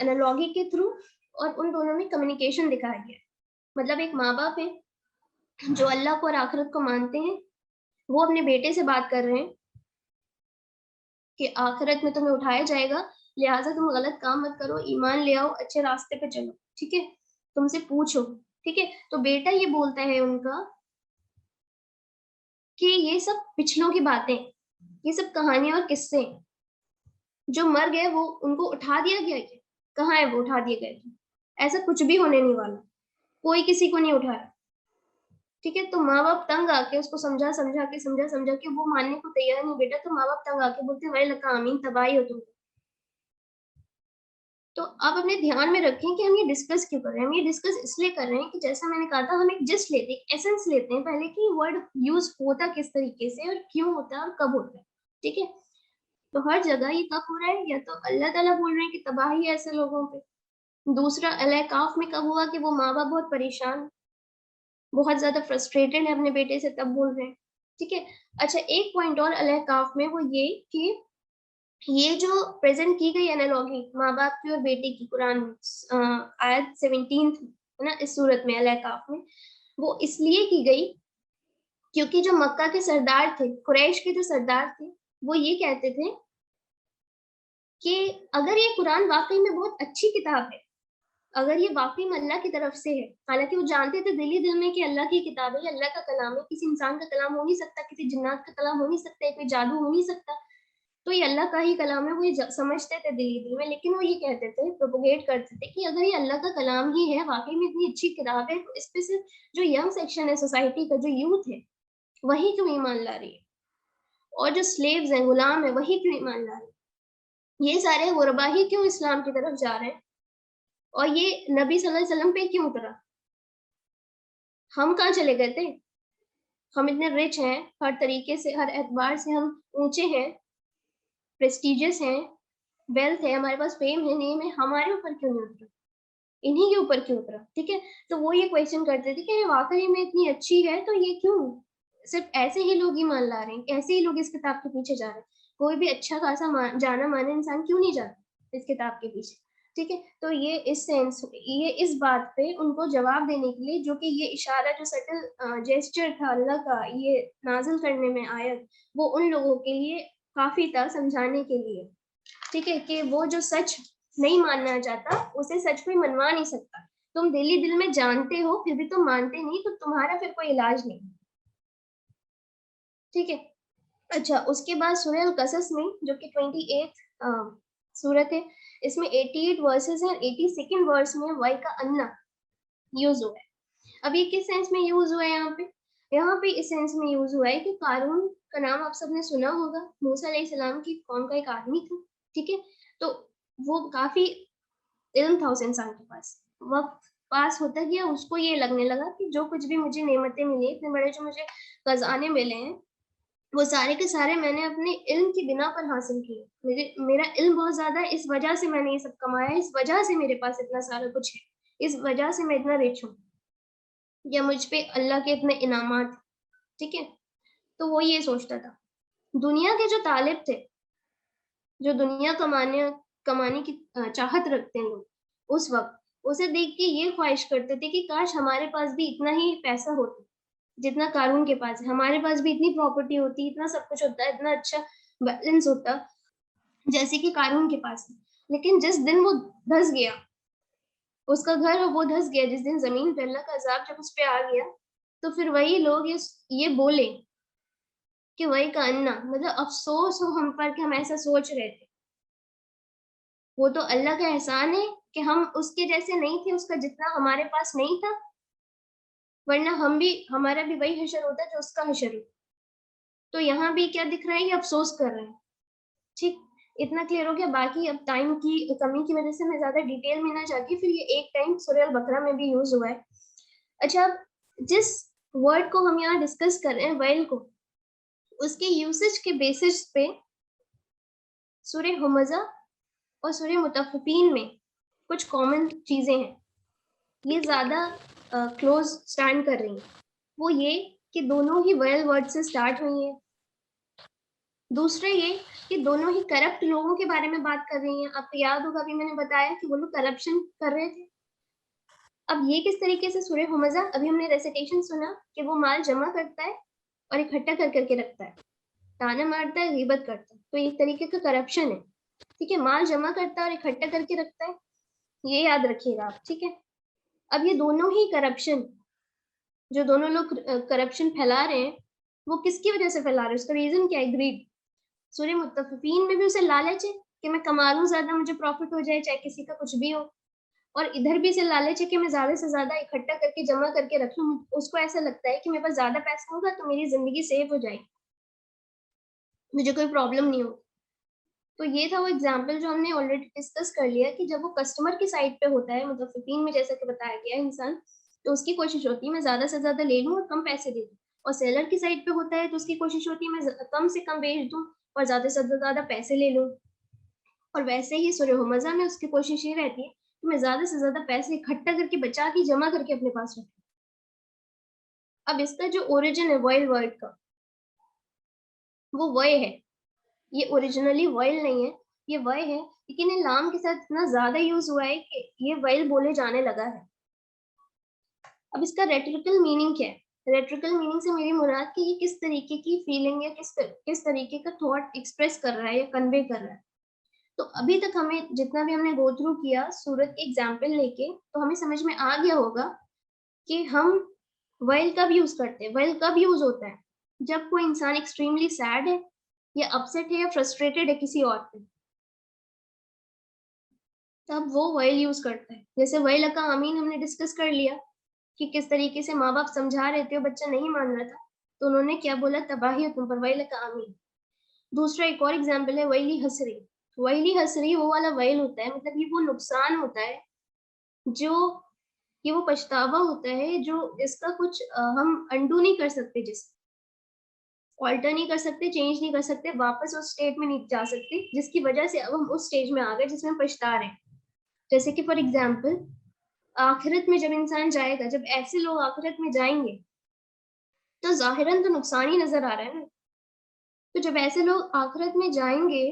[SPEAKER 1] एनालॉगी के थ्रू, और उन दोनों में कम्युनिकेशन दिखाया गया है। मतलब एक माँ बाप है जो अल्लाह को और आखिरत को मानते हैं, वो अपने बेटे से बात कर रहे हैं कि आखिरत में तुम्हें उठाया जाएगा, लिहाजा तुम गलत काम मत करो, ईमान ले आओ, अच्छे रास्ते पे चलो, ठीक है, तुमसे पूछो, ठीक है। तो बेटा ये बोलता है उनका कि ये सब पिछलों की बातें, ये सब कहानियां और किस्से, जो मर गए वो उनको उठा दिया गया क्या? कहाँ है वो उठा दिए गए थे? ऐसा कुछ भी होने नहीं वाला, कोई किसी को नहीं उठाया, ठीक है। तो माँ बाप तंग आके उसको समझा समझा के वो मानने को तैयार नहीं बेटा, तो माँ बाप तंग आके बोलते वही लका आमीन, तबाही हो तुम। तो आप अपने ध्यान में रखें कि हम ये डिस्कस क्यों कर रहे हैं। हम ये डिस्कस इसलिए कर रहे हैं कि जैसा मैंने कहा था, हम एक जिस्ट लेते हैं, एक एसेंस लेते हैं पहले कि वर्ड यूज होता किस तरीके से और क्यों होता है और कब होता है, ठीक है। तो हर जगह ये कब हो रहा है, या तो अल्लाह ताला बोल रहे हैं कि तबाही है ऐसे लोगों पे। दूसरा अल काफ में कब हुआ कि वो माँ बाप बहुत परेशान, बहुत ज्यादा फ्रस्ट्रेटेड है अपने बेटे से, तब बोल रहे हैं, ठीक है। अच्छा, एक पॉइंट और अल काफ में, वो ये कि ये जो प्रेजेंट की गई एनालॉजी माँ बाप की और बेटे की कुरान में, आयत 17 है ना इस सूरत में अल काफ में, वो इसलिए की गई क्योंकि जो मक्का के सरदार थे, कुरैश के जो सरदार थे, वो ये कहते थे कि अगर ये कुरान वाकई में बहुत अच्छी किताब है, अगर ये वाकई में अल्लाह की तरफ से है, हालांकि वो जानते थे दिल ही दिल में कि अल्लाह की किताब है, अल्लाह का कलाम है, किसी इंसान का कलाम हो नहीं सकता, किसी जिन्नात का कलाम हो नहीं सकता, कोई जादू हो नहीं सकता, तो ये अल्लाह का ही कलाम है, वो ये समझते थे दिल ही दिल में। लेकिन वो ये कहते थे, प्रोपोगेट करते थे कि अगर ये अल्लाह का कलाम ही है, वाकई में इतनी अच्छी किताब है, तो इस पे सिर्फ जो यंग सेक्शन है सोसाइटी का, जो यूथ है, वही क्यों ईमान ला रही है, और जो स्लेव्स हैं, गुलाम है, वही क्यों ईमान ला रहे हैं, ये सारे गुरबा ही क्यों इस्लाम की तरफ जा रहे हैं, और ये नबी सल्लल्लाहु अलैहि वसल्लम पे क्यों उतरा? हम कहाँ चले गए थे? हम इतने रिच हैं, हर तरीके से, हर एतबार से हम ऊंचे हैं, प्रेस्टिजियस हैं, वेल्थ है हमारे पास, फेम है, नेम है, हमारे ऊपर क्यों नहीं उतरा, इन्हीं के ऊपर क्यों उतरा, ठीक है। तो वो ये क्वेश्चन करते थे कि ये वाकई में इतनी अच्छी है, तो ये क्यों सिर्फ ऐसे ही लोग ही मान ला रहे हैं, ऐसे ही लोग इस किताब के पीछे जा रहे हैं, कोई भी अच्छा खासा जाना माने इंसान क्यों नहीं जाता इस किताब के पीछे, ठीक है। तो ये इस सेंस, ये इस बात पे उनको जवाब देने के लिए, जो कि ये इशारा, जो सटल जेस्चर था अल्लाह का ये नाजिल करने में आयत, वो उन लोगों के लिए काफी था समझाने के लिए, ठीक है, कि वो जो सच नहीं मानना चाहता, उसे सच कोई मनवा नहीं सकता। तुम दिल ही दिल में जानते हो फिर भी तुम मानते नहीं, तो तुम्हारा फिर कोई इलाज नहीं, ठीक है। अच्छा, उसके बाद सूरह अल कसस में, जो कि 28 सूरत है, इसमें 88 वर्सेस हैं, 82nd वर्स में वाई का अन्ना यूज हुआ है। अब ये किस सेंस में यूज हुआ है यहाँ पे? यहाँ पे इस सेंस में यूज हुआ है कि कारून का नाम आप सबने सुना होगा, मूसा अलैहिस्सलाम की कौम का एक आदमी था, ठीक है। तो वो काफी इल्म था उस इंसान के पास, वक्त पास होता गया, उसको ये लगने लगा कि जो कुछ भी मुझे नेमतें मिली, इतने बड़े जो मुझे खजाने मिले हैं, वो सारे के सारे मैंने अपने इल्म की बिना पर हासिल किए, मेरा इल्म बहुत ज्यादा है, इस वजह से मैंने ये सब कमाया है, इस वजह से मेरे पास इतना सारा कुछ है, इस वजह से मैं इतना रिच हूँ, या मुझ पे अल्लाह के इतने इनामात, ठीक है। तो वो ये सोचता था। दुनिया के जो तालिब थे, जो दुनिया कमाने कमाने की चाहत रखते हैं लोग, उस वक्त उसे देख के ये ख्वाहिश करते थे कि काश हमारे पास भी इतना ही पैसा होता जितना कारून के पास है, हमारे पास भी इतनी प्रॉपर्टी होती, इतना सब कुछ होता, इतना अच्छा बैलेंस होता जैसे कि कारून के पास है। लेकिन जिस दिन वो धस गया, उसका घर और वो धस गया, जिस दिन जमीन पे अल्लाह का अजाब जब उस पे आ गया, तो फिर वही लोग ये बोले कि वही का अन्ना, मतलब अफसोस हो हम पर कि हम ऐसा सोच रहे थे, वो तो अल्लाह का एहसान है कि हम उसके जैसे नहीं थे, उसका जितना हमारे पास नहीं था, वरना हम भी, हमारा भी वही हशर होता जो उसका हशर हो। तो यहाँ भी क्या दिख रहा है, ये अफसोस कर रहे हैं, ठीक। इतना क्लियर हो गया। बाकी अब टाइम की कमी की वजह से मैं ज्यादा डिटेल में ना जाके, फिर ये एक टाइम सूरह अल बकरा में भी यूज हुआ है। अच्छा, अब जिस वर्ड को हम यहाँ डिस्कस कर रहे हैं, वेल को, उसके यूसेज के बेसिस पे सूरह हुमज़ा और सूरह मुतफ्फिफीन में कुछ कॉमन चीजें हैं, ये ज्यादा क्लोज स्टैंड कर रही हैं। वो ये कि दोनों ही वेल वर्ड से स्टार्ट हुई हैं। दूसरे ये कि दोनों ही करप्ट लोगों के बारे में बात कर रही हैं। आपको याद होगा, अभी मैंने बताया कि वो लोग करप्शन कर रहे थे, अब ये किस तरीके से सूरह हुमज़ा, अभी हमने रेसिटेशन सुना कि वो माल जमा करता है और इकट्ठा कर करके रखता है, ताना मारता है, गीबत करता है, तो एक तरीके का करप्शन है। ठीक है, माल जमा करता है और इकट्ठा करके रखता है, ये याद रखिएगा आप। ठीक है, अब ये दोनों ही करप्शन, जो दोनों लोग करप्शन फैला रहे हैं, वो किसकी वजह से फैला रहे हैं, उसका रीजन क्या है? ग्रीड। सूरह मुत्तफिफीन में भी उसे लालच है कि मैं कमा लूं ज्यादा, मुझे प्रॉफिट हो जाए, चाहे किसी का कुछ भी हो, और इधर भी इसे लालच है कि मैं ज्यादा से ज्यादा इकट्ठा करके जमा करके रख लूं। उसको ऐसा लगता है कि मेरे पास ज्यादा पैसा होगा तो मेरी जिंदगी सेफ हो जाएगी, मुझे कोई प्रॉब्लम नहीं होगी। तो ये था वो एग्जाम्पल जो हमने ऑलरेडी डिस्कस कर लिया कि जब वो कस्टमर की साइड पे होता है, मतलब 15 में जैसा कि बताया गया इंसान, तो उसकी कोशिश होती है मैं ज्यादा से ज्यादा ले लूं और कम पैसे दे दूं, और सेलर की साइड पे होता है तो उसकी कोशिश होती है मैं कम से कम बेच दूं और ज्यादा से ज्यादा पैसे ले लूं। और वैसे ही सूरह हुमज़ा में उसकी कोशिश ये रहती है कि मैं ज्यादा से ज्यादा पैसे इकट्ठा करके बचा के जमा करके अपने पास रखूं। अब इसका जो ओरिजिन है वॉइल वर्ड का, वो वय है, ये ओरिजिनली वॉइल नहीं है, ये वय है, लेकिन ये लाम के साथ इतना ज्यादा यूज हुआ है कि ये वॉइल बोले जाने लगा है। अब इसका रेटरिकल मीनिंग क्या है? रेटरिकल मीनिंग से मेरी मुराद कि ये किस तरीके की फीलिंग या किस तरीके का थॉट एक्सप्रेस कर रहा है या कन्वे कर रहा है। तो अभी तक हमें जितना भी हमने गो थ्रू किया सूरत के एग्जाम्पल लेके, तो हमें समझ में आ गया होगा कि हम वॉइल कब यूज करते हैं, वॉइल कब यूज होता है जब कोई इंसान एक्सट्रीमली सैड है या अपसेट है या फ्रस्ट्रेटेड है किसी और पे, तब वो वॉइल यूज करता है। जैसे वॉइल का आमीन हमने डिस्कस कर लिया कि किस तरीके से माँ बाप समझा रहे थे और बच्चा नहीं मान रहा था, तो उन्होंने क्या बोला? तबाही हो तुम पर, वॉइल का आमीन। दूसरा एक और एग्जाम्पल है वैली हसरी। वैली हसरी वो वाला वैल होता है, मतलब ये वो नुकसान होता है जो, ये वो पछतावा होता है जो इसका कुछ हम अंडू नहीं कर सकते, जिस ऑल्टर नहीं कर सकते, चेंज नहीं कर सकते, वापस उस स्टेट में नहीं जा सकते, जिसकी वजह से अब हम उस स्टेज में आ गए जिसमें हम पछता रहे हैं। जैसे कि फॉर एग्जाम्पल आखिरत में जब इंसान जाएगा, जब ऐसे लोग आखिरत में जाएंगे, तो जाहिरन तो नुकसान ही नजर आ रहा है ना। तो जब ऐसे लोग आखिरत में जाएंगे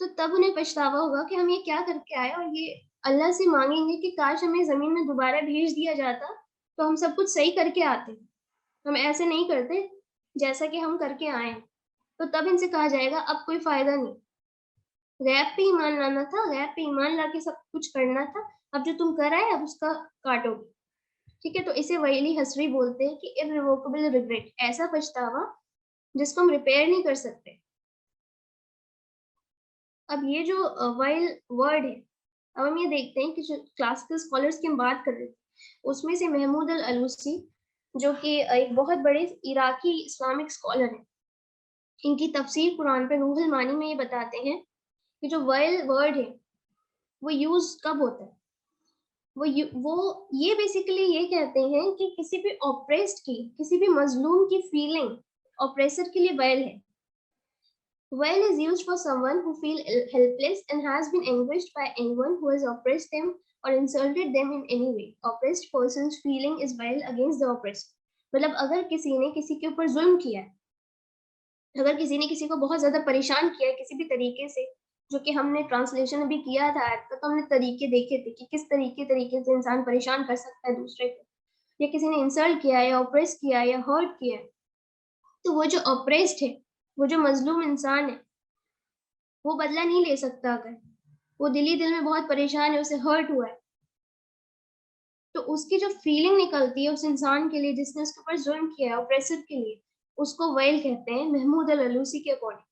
[SPEAKER 1] तो तब उन्हें पछतावा होगा कि हम ये क्या करके आए, और ये अल्लाह से मांगेंगे कि काश हमें जमीन में दोबारा भेज दिया जाता तो हम सब कुछ सही करके आते, हम ऐसे नहीं करते जैसा कि हम करके आए। तो तब इनसे कहा जाएगा अब कोई फायदा नहीं, गैब पे ईमान लाना था, गैब पे ईमान ला के सब कुछ करना था, अब जो तुम कर आए अब उसका काटोगे। ठीक है, तो इसे वैली हसरी बोलते हैं कि इररिवोकेबल रिग्रेट, ऐसा पछतावा जिसको हम रिपेयर नहीं कर सकते। अब ये जो वाइल वर्ड है, अब हम ये देखते हैं कि जो क्लासिकल स्कॉलर्स की हम बात कर रहे थे, उसमें से महमूद अल अलूसी, जो कि एक बहुत बड़े इराकी इस्लामिक स्कॉलर हैं, इनकी तफसीर कुरान पे रूहुल मानी में ये बताते हैं कि जो वाइल वर्ड है वो यूज कब होता है। वो ये बेसिकली ये कहते हैं कि किसी भी ऑप्रेस्ड की, किसी भी मजलूम की फीलिंग ऑप्रेसर के लिए वाइल है। While is used for someone who feel helpless and has been anguished by anyone who has oppressed them or insulted them in any way. Oppressed person's feeling is vile against the oppressed. मतलब अगर किसी ने किसी के ऊपर जुल्म किया है, अगर किसी ने किसी को बहुत ज्यादा परेशान किया है किसी भी तरीके से, जो कि हमने ट्रांसलेशन अभी किया था आयत का, तो हमने तरीके देखे थे कि किस तरीके से इंसान परेशान कर सकता है दूसरे को, या किसी ने इंसल्ट किया या ऑप्रेस किया या हर्ट किया, तो वो जो ऑप्रेस्ड है, वो जो मजलूम इंसान है, वो बदला नहीं ले सकता। अगर वो दिल ही दिल में बहुत परेशान है, उसे हर्ट हुआ है, तो उसकी जो फीलिंग निकलती है उस इंसान के लिए जिसने उसके ऊपर जुल्म किया है, ऑप्रेसर के लिए, उसको वैल कहते हैं महमूद अल अलूसी के अकॉर्डिंग।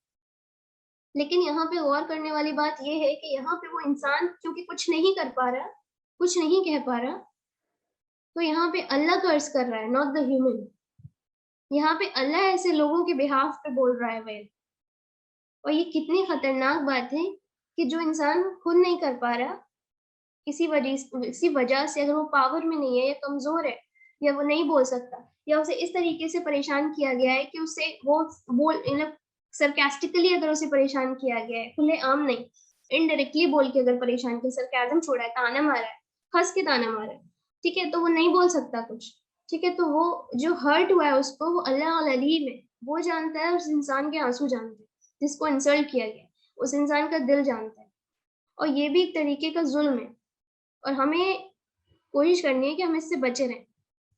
[SPEAKER 1] लेकिन यहाँ पे गौर करने वाली बात यह है कि यहाँ पे वो इंसान क्योंकि कुछ नहीं कर पा रहा, कुछ नहीं कह पा रहा, तो यहाँ पे अल्लाह कर्ज कर रहा है, नॉट द ह्यूमन। यहाँ पे अल्लाह ऐसे लोगों के बिहाफ पे बोल रहा है वैल। और ये कितनी खतरनाक बात है कि जो इंसान खुद नहीं कर पा रहा, किसी वजह से, अगर वो पावर में नहीं है या कमजोर है या वो नहीं बोल सकता, या उसे इस तरीके से परेशान किया गया है कि उसे वो बोल, मतलब सरकास्टिकली अगर उसे परेशान किया गया है, खुले आम नहीं, इनडायरेक्टली बोल के अगर परेशान किया, सरकाजम छोड़ा है, ताना मारा है, हंस के ताना मारा है, ठीक है, तो वो नहीं बोल सकता कुछ। ठीक है, तो वो जो हर्ट हुआ है उसको वो अल्लाह अल अलीम है, वो जानता है, उस इंसान के आंसू जानते हैं जिसको इंसल्ट किया गया, उस इंसान का दिल जानता है। और ये भी एक तरीके का जुल्म है। और हमें कोशिश करनी है कि हम इससे बचे रहें,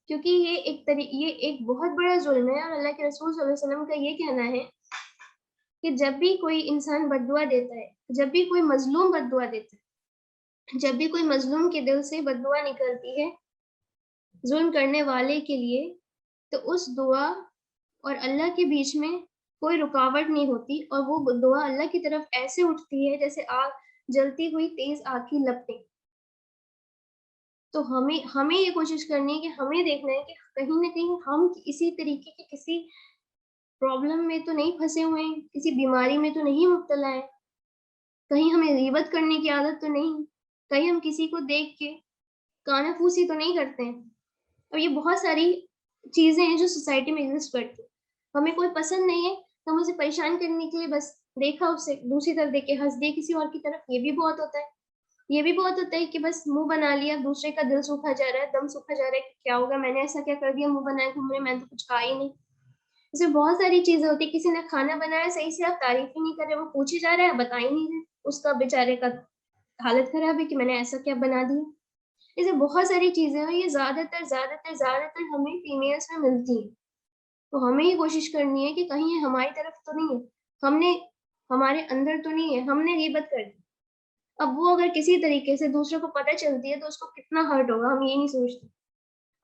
[SPEAKER 1] क्योंकि ये एक बहुत बड़ा जुल्म है। और अल्लाह के रसूल सल्लल्लाहु अलैहि वसल्लम का ये कहना है कि जब भी कोई इंसान बद्दुआ देता है, जब भी कोई मजलूम बद्दुआ देता है, जब भी कोई मजलूम के दिल से बद्दुआ निकलती है जुल्म करने वाले के लिए, तो उस दुआ और अल्लाह के बीच में कोई रुकावट नहीं होती, और वो दुआ अल्लाह की तरफ ऐसे उठती है जैसे आग, जलती हुई तेज आग की लपटें। तो हमें हमें ये कोशिश करनी है कि हमें देखना है कि कहीं न कहीं हम इसी तरीके के किसी प्रॉब्लम में तो नहीं फँसे हुए हैं, किसी बीमारी में तो नहीं मुब्तला हैं, कहीं हमें ग़ीबत करने की आदत तो नहीं, कहीं हम किसी को देख के कानाफूसी तो नहीं करते हैं। और ये बहुत सारी चीज़ें हैं जो सोसाइटी में एग्ज़िस्ट करती हैं। हमें कोई पसंद नहीं है, तो हम उसे परेशान करने के लिए बस देखा उसे दूसरी तरफ देख के हँस दिए किसी और की तरफ, ये भी बहुत होता है। ये भी बहुत होता है कि बस मुँह बना लिया, दूसरे का दिल सूखा जा रहा है, दम सूखा जा रहा है कि क्या होगा, मैंने ऐसा क्या कर दिया, मुँह बनाए घूम रहे, मैंने तो कुछ कहा ही नहीं। इसमें बहुत सारी चीज़ें होती हैं, किसी ने खाना बनाया सही से, आप तारीफ़ ही नहीं कर रहे, वो पूछे जा रहा है, आप बता ही नहीं रहे। उसका बेचारे का हालत ख़राब है कि मैंने ऐसा क्या बना दिया। ऐसे बहुत सारी चीज़ें हैं, और ये ज़्यादातर हमें फीमेल्स में मिलती हैं। तो हमें ये कोशिश करनी है कि कहीं ये हमारी तरफ तो नहीं है, हमने हमारे अंदर तो नहीं है, हमने ग़ीबत कर दी। अब वो अगर किसी तरीके से दूसरे को पता चलती है तो उसको कितना हर्ट होगा, हम ये नहीं सोचते।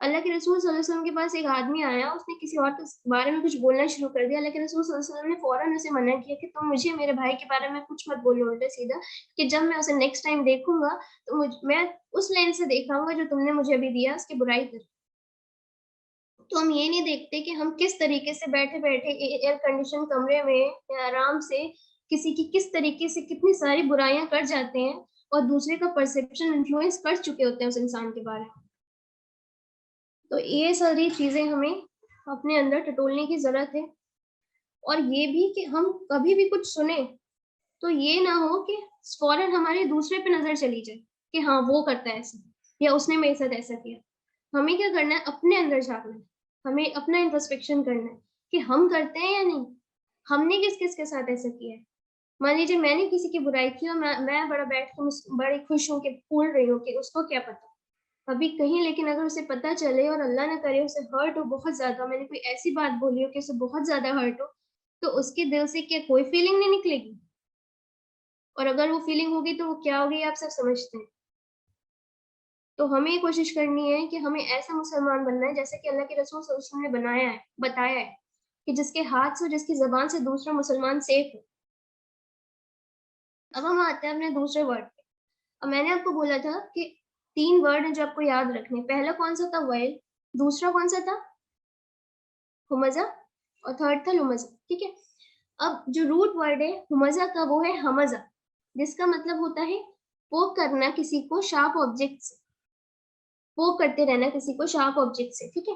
[SPEAKER 1] अल्लाह के रसूल सल्लल्लाहु अलैहि वसल्लम के पास एक आदमी आया, उसने किसी और के बारे में कुछ बोलना शुरू कर दिया। अल्लाह के रसूल सल्लल्लाहु अलैहि वसल्लम ने फ़ौरन उसे मना किया कि तुम मुझे मेरे भाई के बारे में कुछ मत बोलो उल्टा-सीधा, कि जब मैं उसे नेक्स्ट टाइम देखूँगा तो मैं उस लेंस से देखाऊँगा जो तुमने मुझे अभी दिया, उसकी बुराई कर। तो हम ये नहीं देखते कि हम किस तरीके से बैठे-बैठे एयर कंडीशन कमरे में या आराम से किसी की किस तरीके से कितनी सारी बुराइयाँ कर जाते हैं, और दूसरे का परसेप्शन इन्फ्लुएंस कर चुके होते हैं उस इंसान के बारे में। तो ये सारी चीज़ें हमें अपने अंदर टटोलने की ज़रूरत है, और ये भी कि हम कभी भी कुछ सुने, तो ये ना हो कि फ़ौरन हमारे दूसरे पे नज़र चली जाए कि हाँ, वो करता है ऐसा, या उसने मेरे साथ ऐसा किया। हमें क्या करना है, अपने अंदर झाँकना है, हमें अपना इंट्रोस्पेक्शन करना है कि हम करते हैं या नहीं? हमने किस-किस के साथ ऐसा किया है? मान लीजिए मैंने किसी की बुराई की और मैं बड़ा बैठ के बड़ी खुश हूँ कि फूल रही हूँ कि उसको क्या पता। अभी कहीं लेकिन अगर उसे पता चले और अल्लाह ना करे उसे हर्ट हो बहुत ज़्यादा, मैंने कोई ऐसी बात बोली हो कि उसे बहुत ज़्यादा हर्ट हो, तो उसके दिल से क्या कोई फीलिंग नहीं निकलेगी? और अगर वो फीलिंग होगी तो वो क्या होगी, आप सब समझते हैं। तो हमें ये कोशिश करनी है कि हमें ऐसा मुसलमान बनना है जैसे कि अल्लाह के रसूल सल्लल्लाहु अलैहि वसल्लम ने बनाया है, बताया है कि जिसके हाथ से और जिसकी ज़बान से दूसरा मुसलमान सेफ हो। अब हम आते हैं अपने दूसरे वर्ड पे। अब मैंने आपको बोला था कि 3 वर्ड हैं जो आपको याद रखने हैं। पहला कौन-सा था? वैल, दूसरा कौन-सा था? हुमज़ा, और थर्ड था लुमज़ा, ठीक है? अब जो रूट वर्ड है हुमज़ा का वो है हमज़ा, जिसका मतलब होता है पोक करना किसी को शार्प ऑब्जेक्ट से, पोक करते रहना किसी को शार्प ऑब्जेक्ट से, ठीक है?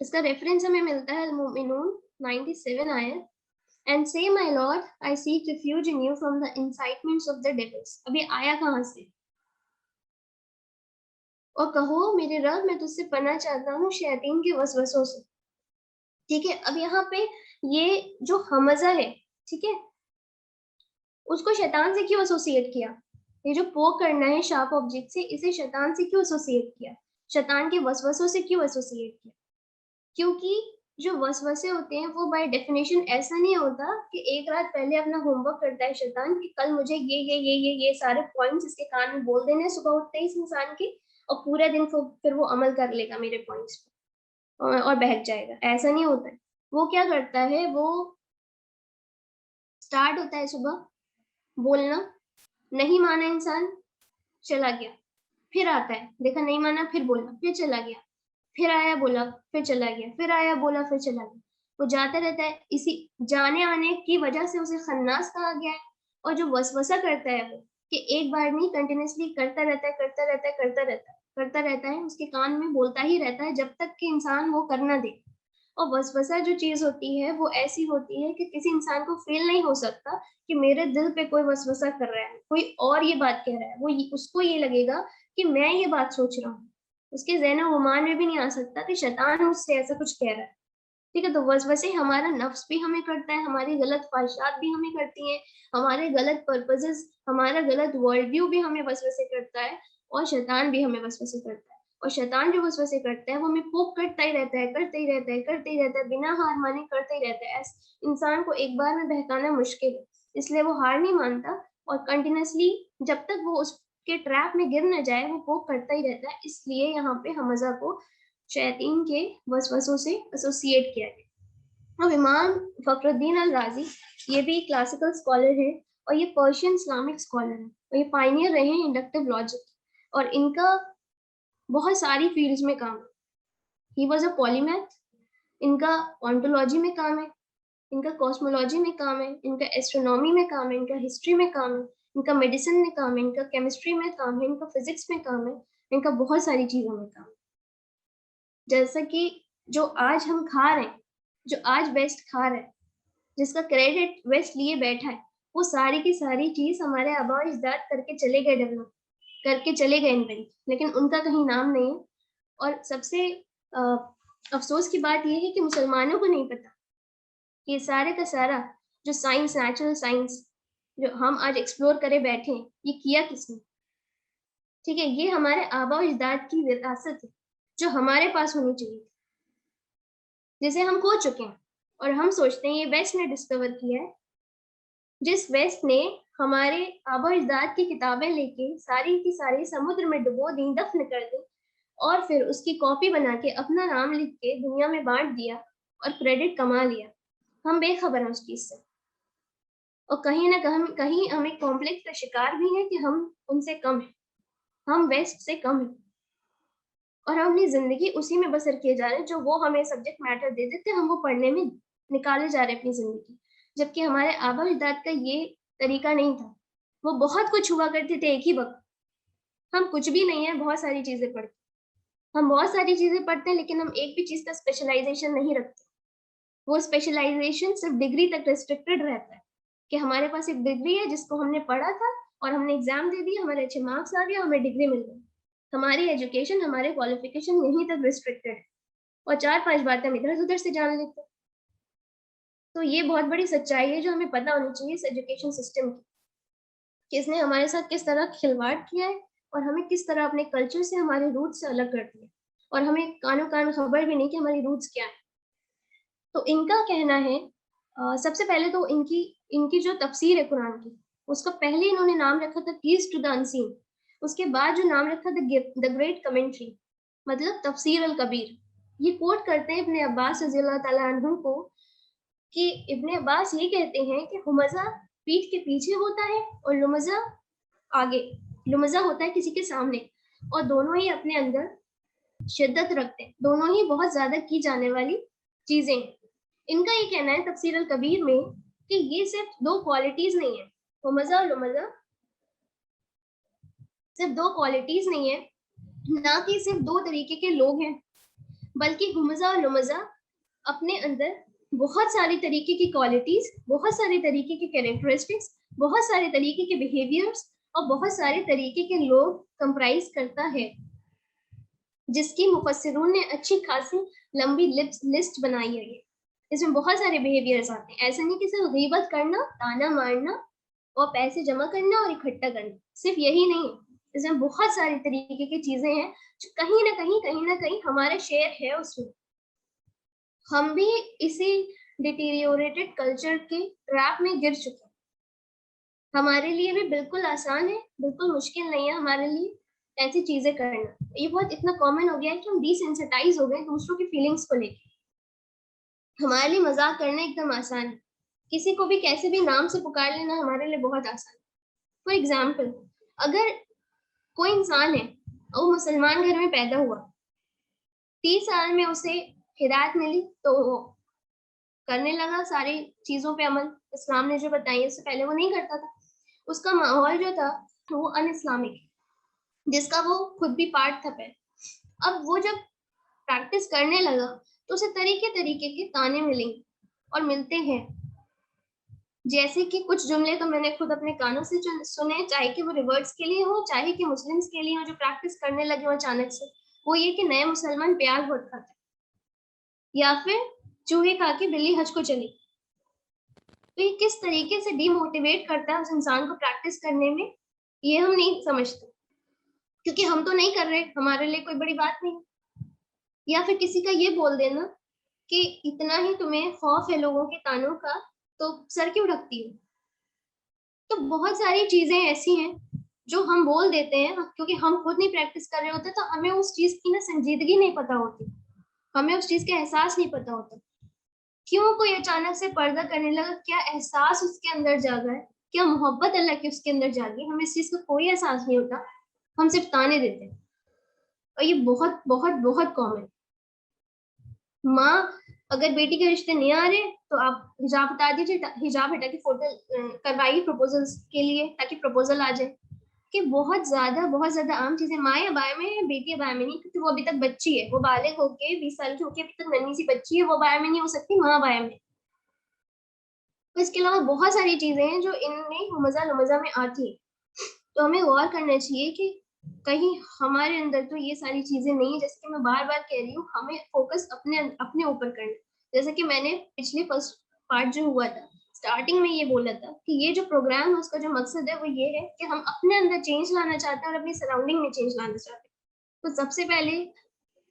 [SPEAKER 1] इसका रेफरेंस हमें मिलता है अल-मुमिनून 97 आयत, and say my lord I seek refuge in you from the incitements of the devils. अब ये आया कहाँ से? और कहो मेरे रब मैं तुझसे पनाह चाहता हूँ शैतान के वसवसों से। ठीक है? अब यहाँ पे ये जो हमज़ा है, ठीक है? उसको शैतान से क्यों एसोसिएट किया? ये जो पोक करना है शार्प ऑब्जेक्ट से, इसे शैतान से क्यों एसोसिएट किया? शैतान के वसवसों से क्यों एसोसिएट किया? क्योंकि जो वसवसे होते हैं वो बाय डेफिनिशन ऐसा नहीं होता कि एक रात पहले अपना होमवर्क करता है शैतान कि कल मुझे ये सारे पॉइंट्स इसके कान में बोल देने हैं सुबह उठते ही इस इंसान के, और पूरा दिन फिर वो अमल कर लेगा मेरे पॉइंट्स पे, और बहक जाएगा। ऐसा नहीं होता है। वो क्या करता है, वो स्टार्ट होता है सुबह बोलना, नहीं माना इंसान, चला गया। फिर आता है, देखा नहीं माना, फिर बोला, फिर चला गया। फिर आया बोला, फिर चला गया, फिर आया बोला, फिर चला गया। वो जाता रहता है, इसी जाने-आने की वजह से उसे खन्नास कहा गया है। और जो वसवसा करता है वो, कि एक बार नहीं कंटिन्यूअसली करता रहता है, करता रहता है, करता रहता है, करता रहता है, उसके कान में बोलता ही रहता है जब तक कि इंसान वो कर ना दे। और वसवसा जो चीज़ होती है, वो ऐसी होती है कि किसी इंसान को फ़ील नहीं हो सकता कि मेरे दिल पे कोई वसवसा कर रहा है, कोई और ये बात कह रहा है। वो ये उसको ये लगेगा कि मैं ये बात सोच रहा हूँ। उसके ज़हन-ओ-गुमान में भी नहीं आ सकता कि शैतान मुझसे ऐसा कुछ कह रहा है। ठीक है, तो वसवसे हमारा नफ्स भी हमें करता है, हमारी गलत ख्वाहिशात भी हमें करती हैं, हमारे गलत पर्पसेस, हमारा गलत वर्ल्ड व्यू भी हमें वसवसे करता है, और शैतान भी हमें वसवसे करता है। और शैतान जो वसवसे करता है वो हमें पोक करता ही रहता है, करते ही रहता है, करते ही रहता है, बिना हार माने करते ही रहता है। इंसान को एक बार में बहकाना मुश्किल है, इसलिए वो हार नहीं मानता और कंटिन्यूअसली जब तक वो उसके ट्रैप में गिर न जाए वो पोक करता ही रहता है। इसलिए यहाँ पे हमज़ा को शैतान के वसवसों से एसोसिएट किया गया। अब इमाम फखरुद्दीन अल राज़ी ये भी क्लासिकल स्कॉलर है और ये पर्शियन इस्लामिक स्कॉलर है और ये पायनियर रहे हैं इंडक्टिव लॉजिक और इनका बहुत सारी फील्ड्स में काम है। ही वाज अ पॉलीमैथ, इनका ओंटोलॉजी में काम है, इनका कॉस्मोलॉजी में काम है, इनका एस्ट्रोनॉमी में काम है, इनका हिस्ट्री में काम है, इनका मेडिसिन में काम है, इनका केमिस्ट्री में काम है, इनका फिजिक्स में काम है, इनका बहुत सारी चीजों में काम है। जैसा कि जो आज हम खा रहे हैं, जो आज वेस्ट खा रहा है, जिसका क्रेडिट वेस्ट लिए बैठा है, वो सारी की सारी चीज हमारे आबा अजदाद करके चले गए, डेवलप करके चले गए इन्वेंट, लेकिन उनका कहीं नाम नहीं है। और सबसे अफसोस की बात यह है कि मुसलमानों को नहीं पता ये सारे का सारा जो साइंस, नेचुरल साइंस जो हम आज एक्सप्लोर करे बैठे हैं, ये किया किसने? ठीक है, ये हमारे आबा अजदाद की विरासत है जो हमारे पास होनी चाहिए, जिसे हम खो चुके हैं और हम सोचते हैं ये वेस्ट ने डिस्कवर किया है। जिस वेस्ट ने हमारे आबा अजदाद की किताबें लेके सारी की सारी समुद्र में डुबो दी, दफन कर दी और फिर उसकी कॉपी बना के अपना नाम लिख के दुनिया में बांट दिया और क्रेडिट कमा लिया। हम बेखबर हैं उस चीज से और कहीं ना कहीं हम एक कॉम्प्लेक्स का शिकार भी हैं कि हम उनसे कम हैं, हम वेस्ट से कम हैं और हम अपनी जिंदगी उसी में बसर किए जा रहे हैं जो वो हमें सब्जेक्ट मैटर दे देते, हम वो पढ़ने में निकाले जा रहे हैं अपनी जिंदगी, जबकि हमारे आबा अजदाद का ये तरीका नहीं था। वो बहुत कुछ हुआ करते थे एक ही वक्त, हम कुछ भी नहीं है, बहुत सारी चीजें पढ़ते, हम बहुत सारी चीजें पढ़ते हैं लेकिन हम एक भी चीज का स्पेशलाइजेशन नहीं रखते। वो स्पेशलाइजेशन सिर्फ डिग्री तक रिस्ट्रिक्टेड रहता है कि हमारे पास एक डिग्री है जिसको हमने पढ़ा था और हमने एग्जाम दे दिया, हमारे अच्छे मार्क्स आ गए, हमें डिग्री मिल गई। हमारी एजुकेशन, हमारे क्वालिफिकेशन यहीं तक रिस्ट्रिक्टेड है और 4-5 बातें हम इधर उधर से जान लेते हैं। तो ये बहुत बड़ी सच्चाई है जो हमें पता होनी चाहिए इस एजुकेशन सिस्टम की, कि इसने हमारे साथ किस तरह खिलवाड़ किया है और हमें किस तरह अपने कल्चर से, हमारे रूट्स से अलग कर दिया और हमें कानो कान खबर भी नहीं कि हमारी रूट्स क्या है। तो इनका कहना है सबसे पहले तो इनकी इनकी जो तफसीर है कुरान की, उसका पहले इन्होंने नाम रखा था कीज टू द अनसीन, उसके बाद जो नाम रखा द ग्रेट कमेंट्री, मतलब तफसीर अल कबीर। ये कोट करते हैं इब्ने अब्बास रज़ियल्लाहु ताला अन्हु को कि इब्ने अब्बास ये कहते हैं कि हुमज़ा पीठ के पीछे होता है और लुमज़ा आगे, लुमज़ा होता है किसी के सामने और दोनों ही अपने अंदर शिद्दत रखते हैं, दोनों ही बहुत ज्यादा की जाने वाली चीजें हैं। इनका ये कहना है तफसीर अल कबीर में कि ये सिर्फ दो क्वालिटीज नहीं है, हुमज़ा और लुमज़ा सिर्फ दो क्वालिटीज नहीं है, ना कि सिर्फ दो तरीके के लोग हैं, बल्कि हुमज़ा और लुमज़ा अपने अंदर बहुत सारी तरीके की क्वालिटीज, बहुत सारे तरीके की कैरेक्टरिस्टिक्स, बहुत सारे तरीके के बिहेवियर्स और बहुत सारे तरीके के लोग कंप्राइज करता है, जिसकी मुफस्सिरून ने अच्छी खासी लंबी लिस्ट बनाई है। इसमें बहुत सारे बिहेवियर्स आते हैं, ऐसा नहीं कि सिर्फ गीबत करना, ताना मारना और पैसे जमा करना और इकट्ठा करना, सिर्फ यही नहीं है, इसमें बहुत सारी तरीके की चीजें हैं जो कहीं ना कहीं हमारा शेयर है उसमें। हम भी इसी डिटीरियोरेटेड कल्चर के ट्रैप में गिर चुके हैं। हमारे लिए भी बिल्कुल आसान है, बिल्कुल मुश्किल नहीं है हमारे लिए ऐसी चीजें करना। ये बहुत इतना कॉमन हो गया है कि हम डिसेंसिटाइज हो गए दूसरों की फीलिंग्स को लेके। हमारे लिए मजाक करना एकदम आसान है, किसी को भी कैसे भी नाम से पुकार लेना हमारे लिए बहुत आसान है। फॉर एग्जाम्पल, अगर कोई इंसान है और वो मुसलमान घर में पैदा हुआ, 30 साल में उसे हिदायत मिली तो वो करने लगा सारी चीजों पे अमल, इस्लाम ने जो बताई, इससे पहले वो नहीं करता था। उसका माहौल जो था वो अन इस्लामिक, जिसका वो खुद भी पार्ट था पहले। अब वो जब प्रैक्टिस करने लगा तो उसे तरीके तरीके के ताने मिलेंगे और मिलते हैं, जैसे कि कुछ जुमले तो मैंने खुद अपने कानों से सुने, चाहे कि वो रिवर्ट्स के लिए हो, चाहे कि मुस्लिम्स के लिए हो जो प्रैक्टिस करने लगे हो अचानक से। वो ये कि नए मुसलमान प्याज बहुत खाते हैं, या फिर चूहे खा के बिल्ली हज को चली। तो ये किस तरीके से डीमोटिवेट करता है उस इंसान को प्रैक्टिस करने में, ये हम नहीं समझते, क्योंकि हम तो नहीं कर रहे, हमारे लिए कोई बड़ी बात नहीं। या फिर किसी का ये बोल देना कि इतना ही तुम्हें खौफ है लोगों के तानों का, तो सर क्यों ढकती हो। तो बहुत सारी चीजें ऐसी हैं जो हम बोल देते हैं क्योंकि हम खुद नहीं प्रैक्टिस कर रहे होते, तो हमें उस चीज की ना संजीदगी नहीं पता होती, हमें उस चीज का एहसास नहीं पता होता। क्यों कोई अचानक से पर्दा करने लगा, क्या एहसास उसके अंदर जागा है, क्या मोहब्बत अल्लाह की उसके अंदर जागी, हमें इस चीज का कोई एहसास नहीं होता, हम सिर्फ ताने देते हैं। और ये बहुत बहुत बहुत कॉमन। माँ अगर बेटी के रिश्ते नहीं आ रहे तो आप हिजाब हटा दीजिए, हिजाब हटा के फोटो करवाइए प्रपोजल के लिए, ताकि प्रपोजल आ जाए। कि बहुत ज्यादा आम चीजें, माँ या बाय में है, बेटी या बाय में नहीं, क्योंकि वो अभी तक बच्ची है, वो बालिग होके 20 साल की होके अभी तक नन्ही सी बच्ची है, वो बाय में नहीं हो सकती, माँ बाय में। तो इसके अलावा बहुत सारी चीजें हैं जो इनमें हुमजा लुमजा में आती है। तो हमें गौर करना चाहिए कि कहीं हमारे अंदर तो ये सारी चीजें नहीं है। जैसे कि मैं बार बार कह रही हूँ, हमें फोकस अपने अपने ऊपर करना। जैसे कि मैंने पिछले फर्स्ट पार्ट जो हुआ था, स्टार्टिंग में ये बोला था कि ये जो प्रोग्राम है उसका जो मकसद है वो ये है कि हम अपने अंदर चेंज लाना चाहते हैं और अपनी सराउंडिंग में चेंज लाना चाहते हैं। तो सबसे पहले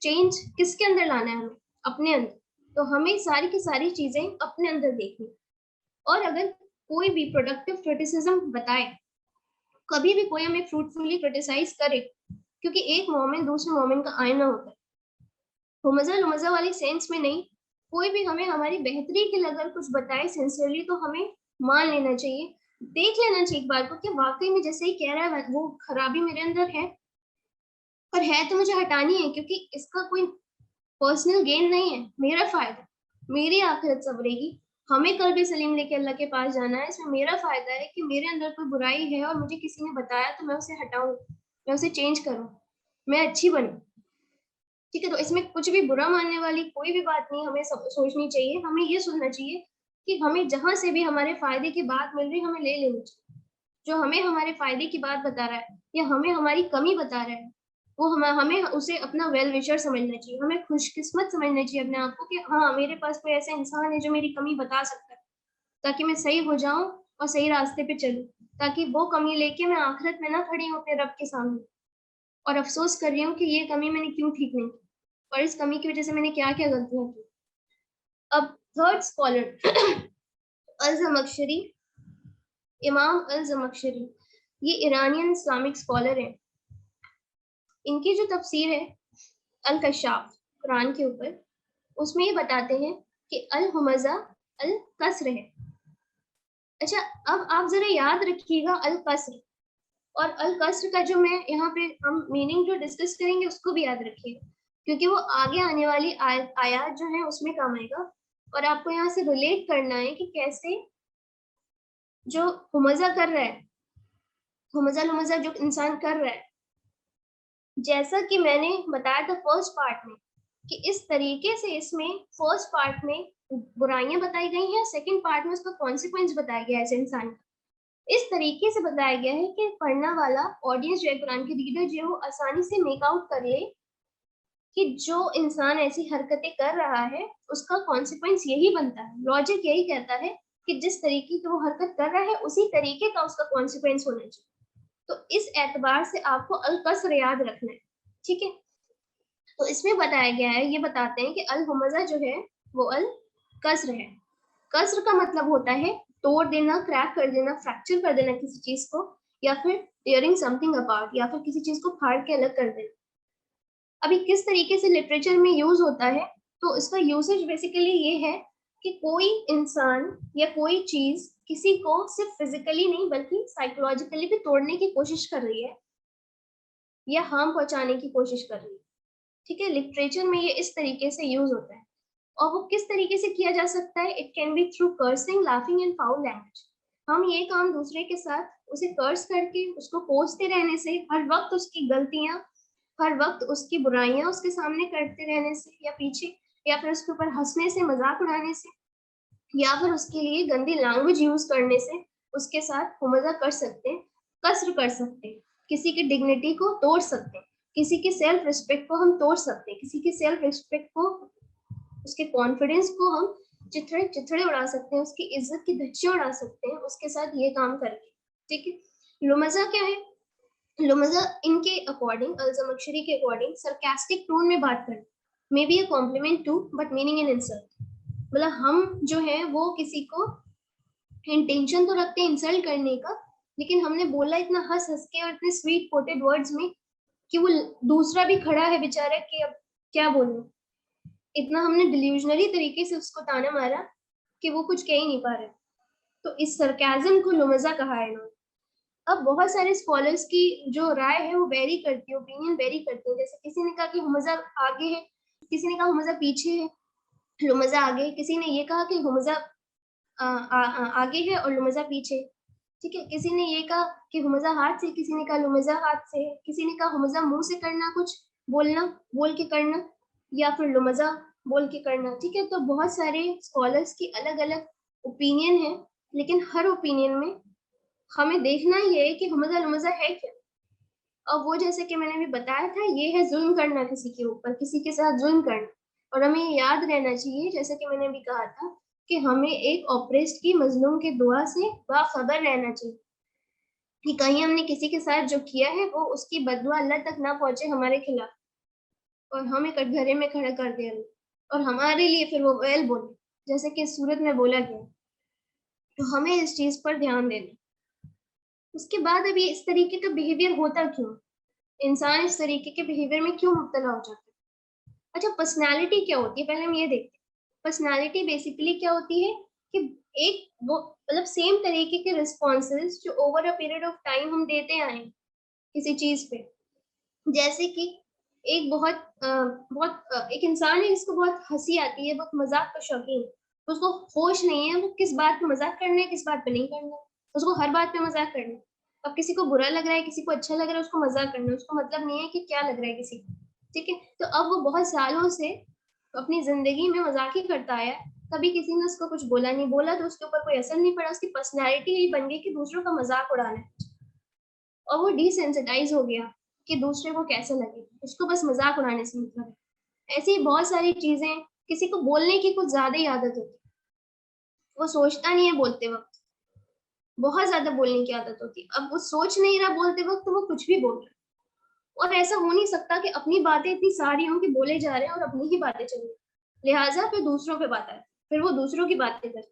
[SPEAKER 1] चेंज किसके अंदर लाना है, हमें अपने अंदर। तो हमें सारी की सारी चीजें अपने अंदर देखनी। और अगर कोई भी प्रोडक्टिव क्रिटिसिज्म बताए, कभी भी कोई हमें फ्रूटफुली क्रिटिसाइज करे, क्योंकि एक मोमेंट दूसरे मोमेंट का आईना होता है, हुमजा लुमजा वाली सेंस में नहीं। कोई भी हमें हमारी बेहतरी के लिए अगर कुछ बताए सिंसियरली, तो हमें मान लेना चाहिए, देख लेना चाहिए एक बार को कि वाकई में जैसे ही कह रहा है वो खराबी मेरे अंदर है, और है तो मुझे हटानी है, क्योंकि इसका कोई पर्सनल गेन नहीं है, मेरा फायदा, मेरी आखिरत सवरेगी। हमें कल भी सलीम लेके अल्लाह के पास जाना है। इसमें मेरा फायदा है कि मेरे अंदर कोई बुराई है और मुझे किसी ने बताया तो मैं उसे हटाऊं, मैं उसे चेंज करूं, मैं अच्छी बनूं। ठीक है, तो इसमें कुछ भी बुरा मानने वाली कोई भी बात नहीं हमें सोचनी चाहिए। हमें ये सोचना चाहिए कि हमें जहां से भी हमारे फायदे की बात मिल रही है, हमें ले लेनी चाहिए। जो हमें हमारे फायदे की बात बता रहा है या हमें हमारी कमी बता रहा है, वो हमें उसे अपना वेल विशर समझना चाहिए, हमें खुशकिस्मत समझना चाहिए अपने आप को कि हाँ मेरे पास कोई ऐसा इंसान है जो मेरी कमी बता सकता है, ताकि मैं सही हो जाऊं और सही रास्ते पे चलूं, ताकि वो कमी लेके मैं आखिरत में ना खड़ी हूं अपने रब के सामने और अफसोस कर रही हूँ कि ये कमी मैंने क्यों ठीक नहीं की, और इस कमी की वजह से मैंने क्या क्या गलतियां की। अब थर्ड स्कॉलर अल ज़मख़शरी, इमाम अल ज़मख़शरी, ये ईरानियन इस्लामिक स्कॉलर है। इनकी जो तफसीर है अल कशाफ कुरान के ऊपर, उसमें ये बताते हैं कि अल हुमज़ा अल कसर है। अच्छा, अब आप जरा याद रखिएगा अल कसर और अल कसर का जो मैं यहाँ पे हम मीनिंग जो डिस्कस करेंगे उसको भी याद रखिएगा, क्योंकि वो आगे आने वाली आयत जो है उसमें काम आएगा। और आपको यहाँ से रिलेट करना है कि कैसे जो हुमज़ा कर रहा है, हुमज़ा लुमज़ा जो इंसान कर रहा है, जैसा कि मैंने बताया था फर्स्ट पार्ट में कि इस तरीके से इसमें फर्स्ट पार्ट में बुराइयां बताई गई हैं, सेकंड पार्ट में उसका कॉन्सिक्वेंस बताया गया है ऐसे इंसान का। इस तरीके से बताया गया है कि पढ़ने वाला ऑडियंस जो है, कुरान के रीडर जो है, वो आसानी से मेक आउट कर ले कि जो इंसान ऐसी हरकतें कर रहा है उसका कॉन्सिक्वेंस यही बनता है। लॉजिक यही कहता है कि जिस तरीके की वो हरकत कर रहा है उसी तरीके का उसका कॉन्सिक्वेंस होना चाहिए। तो इस एतबार से आपको अल कसर याद रखना है, ठीक है। तो इसमें बताया गया है, ये बताते हैं कि अल हुमज़ा जो है वो अल कसर है। कसर का मतलब होता है तोड़ देना, क्रैक कर देना, फ्रैक्चर कर देना किसी चीज को, या फिर टीयरिंग समथिंग अपार्ट, या फिर किसी चीज को फाड़ के अलग कर देना। अभी किस तरीके से लिटरेचर में यूज होता है, तो इसका यूसेज बेसिकली ये है कि कोई इंसान या कोई चीज किसी को सिर्फ फिजिकली नहीं बल्कि साइकोलॉजिकली भी तोड़ने की कोशिश कर रही है या हार्म पहुंचाने की कोशिश कर रही है। ठीक है, लिटरेचर में ये इस तरीके से यूज होता है। और वो किस तरीके से किया जा सकता है, it can be through cursing, laughing and foul language. हम ये काम दूसरे के साथ उसे कर्स करके उसको कोसते रहने से, हर वक्त उसकी गलतियां, हर वक्त उसकी बुराइयां उसके सामने करते रहने से या पीछे, या फिर उसके ऊपर हंसने से, मजाक उड़ाने से, या फिर उसके लिए गंदी लैंग्वेज यूज करने से उसके साथ हुमजा कर सकते हैं, कसर कर सकते हैं, किसी की डिग्निटी को तोड़ सकते हैं, किसी की सेल्फ रिस्पेक्ट को हम तोड़ सकते हैं, किसी की सेल्फ रिस्पेक्ट को उसके कॉन्फिडेंस को हम चिथड़े चिथड़े उड़ा सकते हैं, उसकी इज्जत की धज्जियां उड़ा सकते हैं उसके साथ ये काम करके। ठीक है, लुमजा क्या है? लुमजा इनके अकॉर्डिंग, अल-ज़मख़शरी के अकॉर्डिंग सरकास्टिक टोन में बात करना, may be a compliment to but meaning in insult. मतलब हम जो है वो किसी को इंटेंशन तो रखते हैं इंसल्ट करने का, लेकिन हमने बोला इतना हंस हंस के और इतने स्वीट कोटेड वर्ड्स में कि वो दूसरा भी खड़ा है बेचारा कि अब क्या बोलूं। इतना हमने डिल्यूजनरी तरीके से उसको ताना मारा कि वो कुछ कह ही नहीं पा रहे। तो इस सरकाज़म को लुमजा कहा है इन्होंने। अब बहुत सारे स्कॉलर्स की जो राय है वो वेरी करती है, ओपिनियन वेरी करते हैं। जैसे किसी ने कहा कि हुमजा आगे है, किसी ने कहा हुमजा पीछे है, लुमजा आगे, किसी ने ये कहा कि हुमजा आगे है और लुमजा पीछे। ठीक है, किसी ने ये कहा कि हुमजा हाथ से, किसी ने कहा लुमजा हाथ से, किसी ने कहा हुमजा मुंह से करना कुछ बोलना, बोल के करना, या फिर लुमजा बोल के करना। ठीक है, तो बहुत सारे स्कॉलर्स की अलग-अलग ओपिनियन है, लेकिन हर ओपिनियन में हमें देखना ये है कि हुमजा लुमजा है क्या। और वो जैसे कि मैंने अभी बताया था, ये है जुल्म करना किसी के ऊपर, किसी के साथ जुल्म करना। और हमें ये याद रहना चाहिए, जैसे कि मैंने अभी कहा था, कि हमें एक ऑप्रेस्ड की मजलूम की दुआ से बाखबर रहना चाहिए कि कहीं हमने किसी के साथ जो किया है वो उसकी बददुआ अल्लाह तक ना पहुंचे हमारे खिलाफ और हमें कटघरे में खड़ा कर दे अल्लाह, और हमारे लिए फिर वो वैल बोले, जैसे कि इस सूरत में बोला गया। तो हमें इस चीज पर ध्यान देना। उसके बाद अभी इस तरीके का बिहेवियर होता क्यों? इंसान इस तरीके के बिहेवियर में क्यों मुब्तला हो जाता है? अच्छा, पर्सनैलिटी क्या होती है? पहले हम ये देखते हैं। पर्सनैलिटी बेसिकली क्या होती है कि एक वो मतलब सेम तरीके के रिस्पॉन्सेज जो over a period of time हम देते आए हैं किसी चीज पे। जैसे कि एक एक इंसान है जिसको बहुत हंसी आती है, बहुत मजाक का शौकीन, उसको होश नहीं है वो किस बात पे मजाक करना है, किस बात पे नहीं करना है, उसको हर बात पे मजाक करना है। अब किसी को बुरा लग रहा है, किसी को अच्छा लग रहा है, उसको मजाक करना है, उसको मतलब नहीं है कि क्या लग रहा है किसी को। ठीक है, तो अब वो बहुत सालों से अपनी जिंदगी में मजाक ही करता आया है। कभी किसी ने उसको कुछ बोला नहीं, बोला तो उसके ऊपर कोई असर नहीं पड़ा, उसकी पर्सनैलिटी ही बन गई कि दूसरों का मजाक उड़ाना है, और वो डिसेंसिटाइज हो गया कि दूसरे को कैसे लगे, उसको बस मजाक उड़ाने से मतलब है। ऐसी बहुत सारी चीजें, किसी को बोलने की कुछ ज्यादा ही आदत होती है, वो सोचता नहीं है बोलते वक्त, बहुत ज्यादा बोलने की आदत होती है। अब वो सोच नहीं रहा बोलते वक्त तो वो कुछ भी बोल रहा है, और ऐसा हो नहीं सकता कि अपनी बातें इतनी सारी हों कि बोले जा रहे हैं और अपनी ही बातें चल रही, लिहाजा फिर दूसरों पे बात आए, फिर वो दूसरों की बातें करे।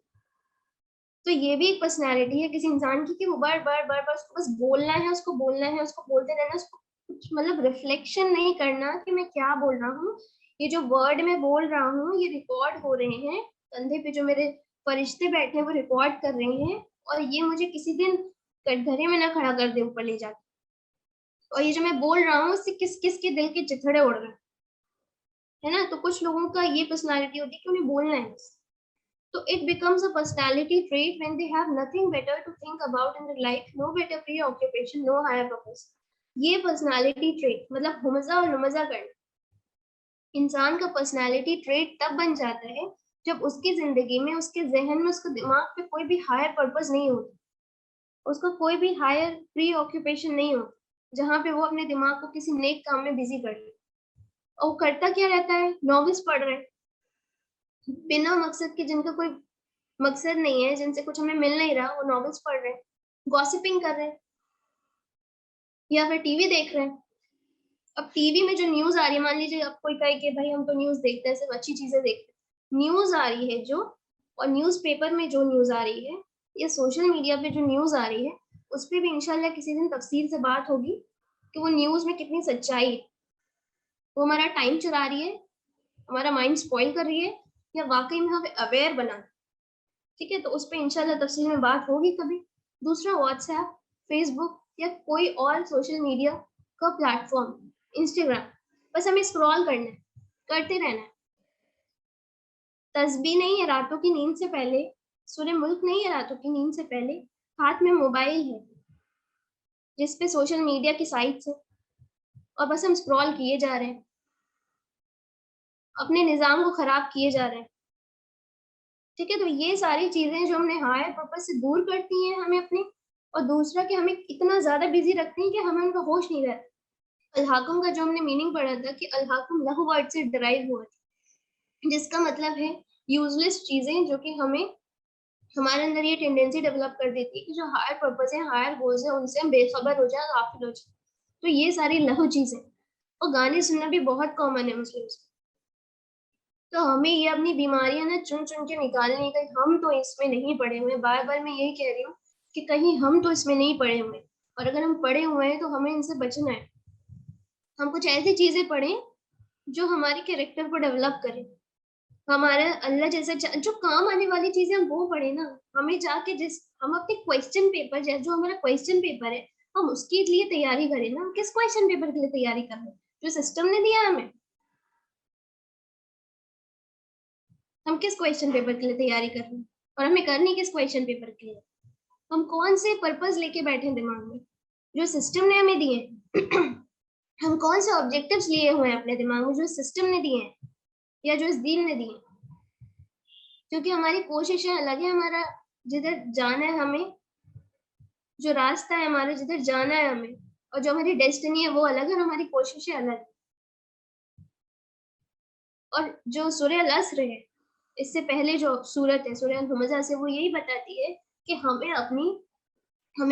[SPEAKER 1] तो ये भी एक पर्सनैलिटी है किसी इंसान की कि वो बार बार बार बार उसको बस बोलना है, उसको बोलना है, उसको बोलते रहना, उसको कुछ मतलब रिफ्लेक्शन नहीं करना कि मैं क्या बोल रहा हूँ, ये जो वर्ड मैं बोल रहा हूँ ये रिकॉर्ड हो रहे हैं, कंधे पे जो मेरे फरिश्ते बैठे हैं वो रिकॉर्ड कर रहे हैं, और ये मुझे किसी दिन कटघरे में ना खड़ा कर दे ऊपर ले जाके, और ये जो मैं बोल रहा हूँ उससे किस किस के दिल के चिथड़े उड़ रहे हैं, है ना। तो कुछ लोगों का ये पर्सनैलिटी होती है कि उन्हें बोलना है बस। So it becomes a personality trait when they have nothing better to think about in their life, no better preoccupation, no higher purpose. ये पर्सनालिटी ट्रेट मतलब हुमजा और लुमजा करना, इंसान का पर्सनालिटी ट्रेट तब बन जाता है जब उसकी जिंदगी में, उसके जहन में, उसके दिमाग पे कोई भी हायर पर्पस नहीं होता, उसको कोई भी हायर प्री ऑक्यूपेशन नहीं होता, जहाँ पे वो अपने दिमाग को किसी नेक काम में बिजी कर ले। और वो करता क्या रहता है? नॉवेल्स पढ़ रहे हैं बिना मकसद के, जिनका कोई मकसद नहीं है, जिनसे कुछ हमें मिल नहीं रहा, वो नॉवेल्स पढ़ रहे हैं, गॉसिपिंग कर रहे हैं, या फिर टीवी देख रहे हैं। अब टीवी में जो न्यूज आ रही है, मान लीजिए अब कोई कहे कि भाई हम तो न्यूज देखते हैं, सिर्फ अच्छी चीजें देखते हैं, न्यूज आ रही है जो, और न्यूज़पेपर में जो न्यूज आ रही है या सोशल मीडिया पे जो न्यूज आ रही है, उस पर भी इंशाल्लाह किसी दिन तफसील से बात होगी कि वो न्यूज में कितनी सच्चाई है, वो हमारा टाइम चुरा रही है, हमारा माइंड स्पॉइल कर रही है, या वाकई में हमें अवेयर बना। ठीक है, तो उस पर इंशाल्लाह तफसील में बात होगी कभी। दूसरा व्हाट्सएप, फेसबुक या कोई और सोशल मीडिया का प्लेटफॉर्म, इंस्टाग्राम, बस हमें स्क्रॉल करना है, करते रहना है। तस्बीह नहीं है रातों की नींद से पहले, सूरह मुल्क नहीं है रातों की नींद से पहले, हाथ में मोबाइल है जिसपे सोशल मीडिया की साइट्स है, और बस हम स्क्रॉल किए जा रहे हैं, अपने निज़ाम को खराब किए जा रहे हैं। ठीक है, तो ये सारी चीजें जो हमने हायर पर्पस से दूर करती हैं हमें अपने, और दूसरा कि हमें इतना ज्यादा बिजी रखती हैं कि हमें उनका होश नहीं रहता। अल्हाकुम का जो हमने मीनिंग पढ़ा था कि अल्हाकुम लहू वर्ड से डिराइव हुआ था, जिसका मतलब है यूजलेस चीजें जो कि हमें हमारे अंदर ये टेंडेंसी डेवलप कर देती है कि जो हायर पर्पस है, हायर गोल्स है, उनसे हम बेखबर हो जाए, गाफिल हो जाए। तो ये सारी लघु चीजें, और गाने सुनना भी बहुत कॉमन है मुस्लिम्स में। तो हमें ये अपनी बीमारियां ना चुन चुन के निकालनी है, कहीं हम तो इसमें नहीं पड़े हुए। बार बार मैं यही कह रही हूँ कि कहीं हम तो इसमें नहीं पड़े हुए, और अगर हम पड़े हुए हैं तो हमें इनसे बचना है। हम कुछ ऐसी चीजें पढ़ें जो हमारे कैरेक्टर को डेवलप करें, हमारे अल्लाह जैसा जो काम आने वाली चीजें हम वो पढ़े ना। हमें जाके जिस हम अपने क्वेश्चन पेपर, जैसे जो हमारा क्वेश्चन पेपर है, हम उसके लिए तैयारी करें ना। हम किस क्वेश्चन पेपर के लिए तैयारी कर रहे हैं? जो सिस्टम ने दिया हमें। हम किस क्वेश्चन पेपर के लिए तैयारी कर रहे हैं, और हमें करनी किस क्वेश्चन पेपर के लिए? हम कौन से पर्पस लेके बैठे हैं दिमाग में, जो सिस्टम ने हमें दिए? हम कौन से ऑब्जेक्टिव्स लिए हुए हैं अपने दिमाग में, जो सिस्टम ने दिए हैं या जो इस दीन ने दिए? क्योंकि हमारी कोशिशें अलग है, हमारा जिधर जाना है हमें, जो रास्ता है हमारा जिधर जाना है हमें, और जो हमारी डेस्टिनी है वो अलग है, और हमारी कोशिशें अलग है। और जो सूरह अल अस्र है, इससे पहले जो सूरत है सूरह हुमज़ा से, वो यही बताती है कि हमें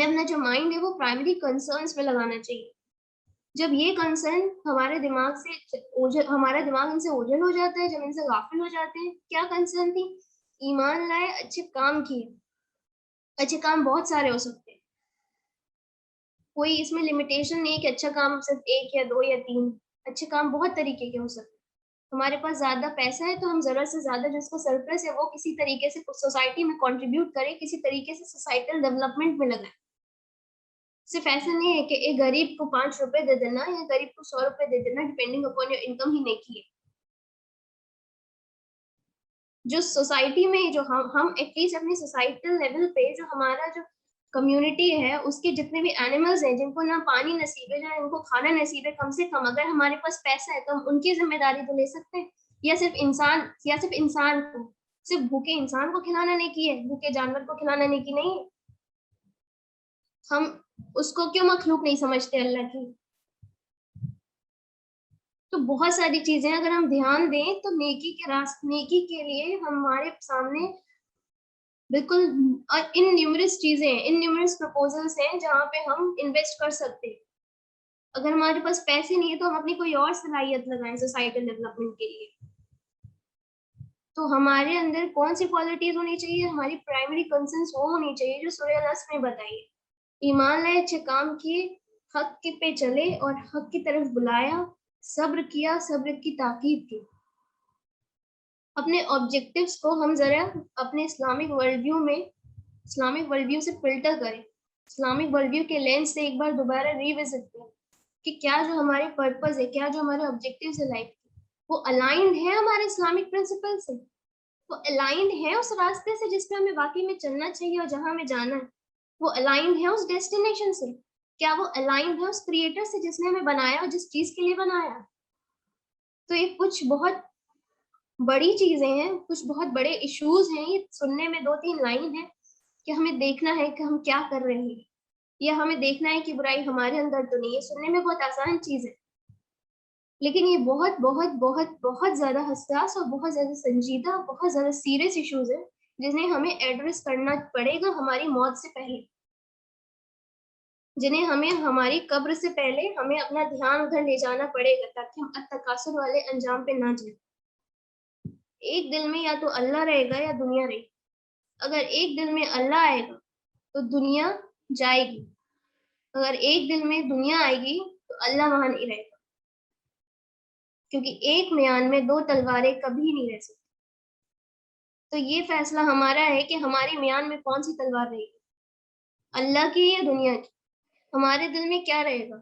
[SPEAKER 1] अपना जो माइंड है वो प्राइमरी कंसर्न्स में लगाना चाहिए। जब ये कंसर्न हमारे दिमाग से ओझल, हमारा दिमाग इनसे ओझल हो जाता है, जब इनसे गाफिल हो जाते हैं। क्या कंसर्न थी? ईमान लाए, अच्छे काम किए। अच्छे काम बहुत सारे हो सकते हैं, कोई इसमें लिमिटेशन नहीं है कि अच्छा काम सिर्फ 1 या 2 या 3। अच्छे काम बहुत तरीके के हो सकते हैं। हमारे पास ज्यादा पैसा है तो हम जरूरत से ज्यादा जिसको सरप्लस है वो किसी तरीके से सोसाइटी में कंट्रीब्यूट करें, किसी तरीके से सोसाइटल डेवलपमेंट में लगाए। सिर्फ ऐसा नहीं है कि एक गरीब को 5 रुपए दे देना या गरीब को 100 रुपए दे देना, डिपेंडिंग अपॉन योर इनकम ही नहीं की है। जो सोसाइटी में जो हम एटलीस्ट अपनी सोसाइटल लेवल पे जो हमारा जो कम्युनिटी है, उसके जितने भी एनिमल्स हैं जिनको ना पानी नसीब है, ना इनको खाना नसीब है, कम से कम अगर हमारे पास पैसा है तो हम उनकी जिम्मेदारी तो ले सकते हैं। या सिर्फ इंसान को, सिर्फ भूखे इंसान को खिलाना नहीं की है, भूखे जानवर को खिलाना नहीं की नहीं है। हम उसको क्यों मखलूक नहीं समझते अल्लाह की? तो बहुत सारी चीजें अगर हम ध्यान दें तो नेकी के लिए हमारे सामने बिल्कुल इन न्यूमरस चीजें, इन न्यूमरस प्रपोजल्स हैं जहाँ पे हम इन्वेस्ट कर सकते हैं। अगर हमारे पास पैसे नहीं है तो हम अपनी कोई और सलाहियत लगाएं सोसाइटल डेवलपमेंट के लिए। तो हमारे अंदर कौन सी क्वालिटीज होनी चाहिए? हमारी प्राइमरी कंसर्न्स वो होनी चाहिए जो सूरह अल अस्र में बताई है। ईमान लाए, अच्छे काम किए, हक के पे चले और हक की तरफ बुलाया, सब्र किया, सब्र की ताकीद की। अपने ऑब्जेक्टिव्स को हम जरा अपने इस्लामिक वर्ल्ड व्यू से फिल्टर करें, इस्लामिक वर्ल्ड व्यू के लेंस से एक बार दोबारा रिविजिट करें कि क्या जो हमारे पर्पस है, क्या जो हमारे ऑब्जेक्टिव्स है लाइफ के, वो अलाइंड है हमारे इस्लामिक प्रिंसिपल से, वो अलाइंड है उस रास्ते से जिस पे हमें वाकई में चलना चाहिए और जहां हमें जाना है, वो अलाइंड है उस डेस्टिनेशन से, क्या वो अलाइंड है उस क्रिएटर से जिसने हमें बनाया और जिस चीज के लिए बनाया। तो ये कुछ बहुत बड़ी चीजें हैं, कुछ बहुत बड़े इश्यूज हैं। ये सुनने में 2-3 लाइन है कि हमें देखना है कि हम क्या कर रहे हैं, या हमें देखना है कि बुराई हमारे अंदर तो नहीं है। सुनने में बहुत आसान चीज है, लेकिन ये बहुत बहुत बहुत बहुत ज्यादा हसास और बहुत ज्यादा संजीदा, बहुत ज्यादा सीरियस इश्यूज है जिन्हें हमें एड्रेस करना पड़ेगा हमारी मौत से पहले, जिन्हें हमें हमारी कब्र से पहले हमें अपना ध्यान उधर ले जाना पड़ेगा ताकि हम अत्तकासुर वाले अंजाम पे ना जाए। एक दिल में या तो अल्लाह रहेगा या दुनिया रहेगी। अगर एक दिल में अल्लाह आएगा तो दुनिया जाएगी, अगर एक दिल में दुनिया आएगी तो अल्लाह वहां नहीं रहेगा, क्योंकि एक म्यान में 2 तलवारें कभी नहीं रह सकती। तो ये फैसला हमारा है कि हमारे म्यान में कौन सी तलवार रहेगी, अल्लाह की या दुनिया की? हमारे दिल में क्या रहेगा?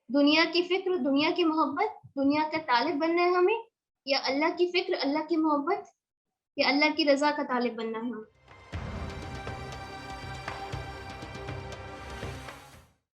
[SPEAKER 1] दुनिया की फिक्र, दुनिया की मोहब्बत, दुनिया का तालिब बनना है हमें, या अल्लाह की फिक्र, अल्लाह की मोहब्बत, या अल्लाह की रजा का तालिब बनना है हमें?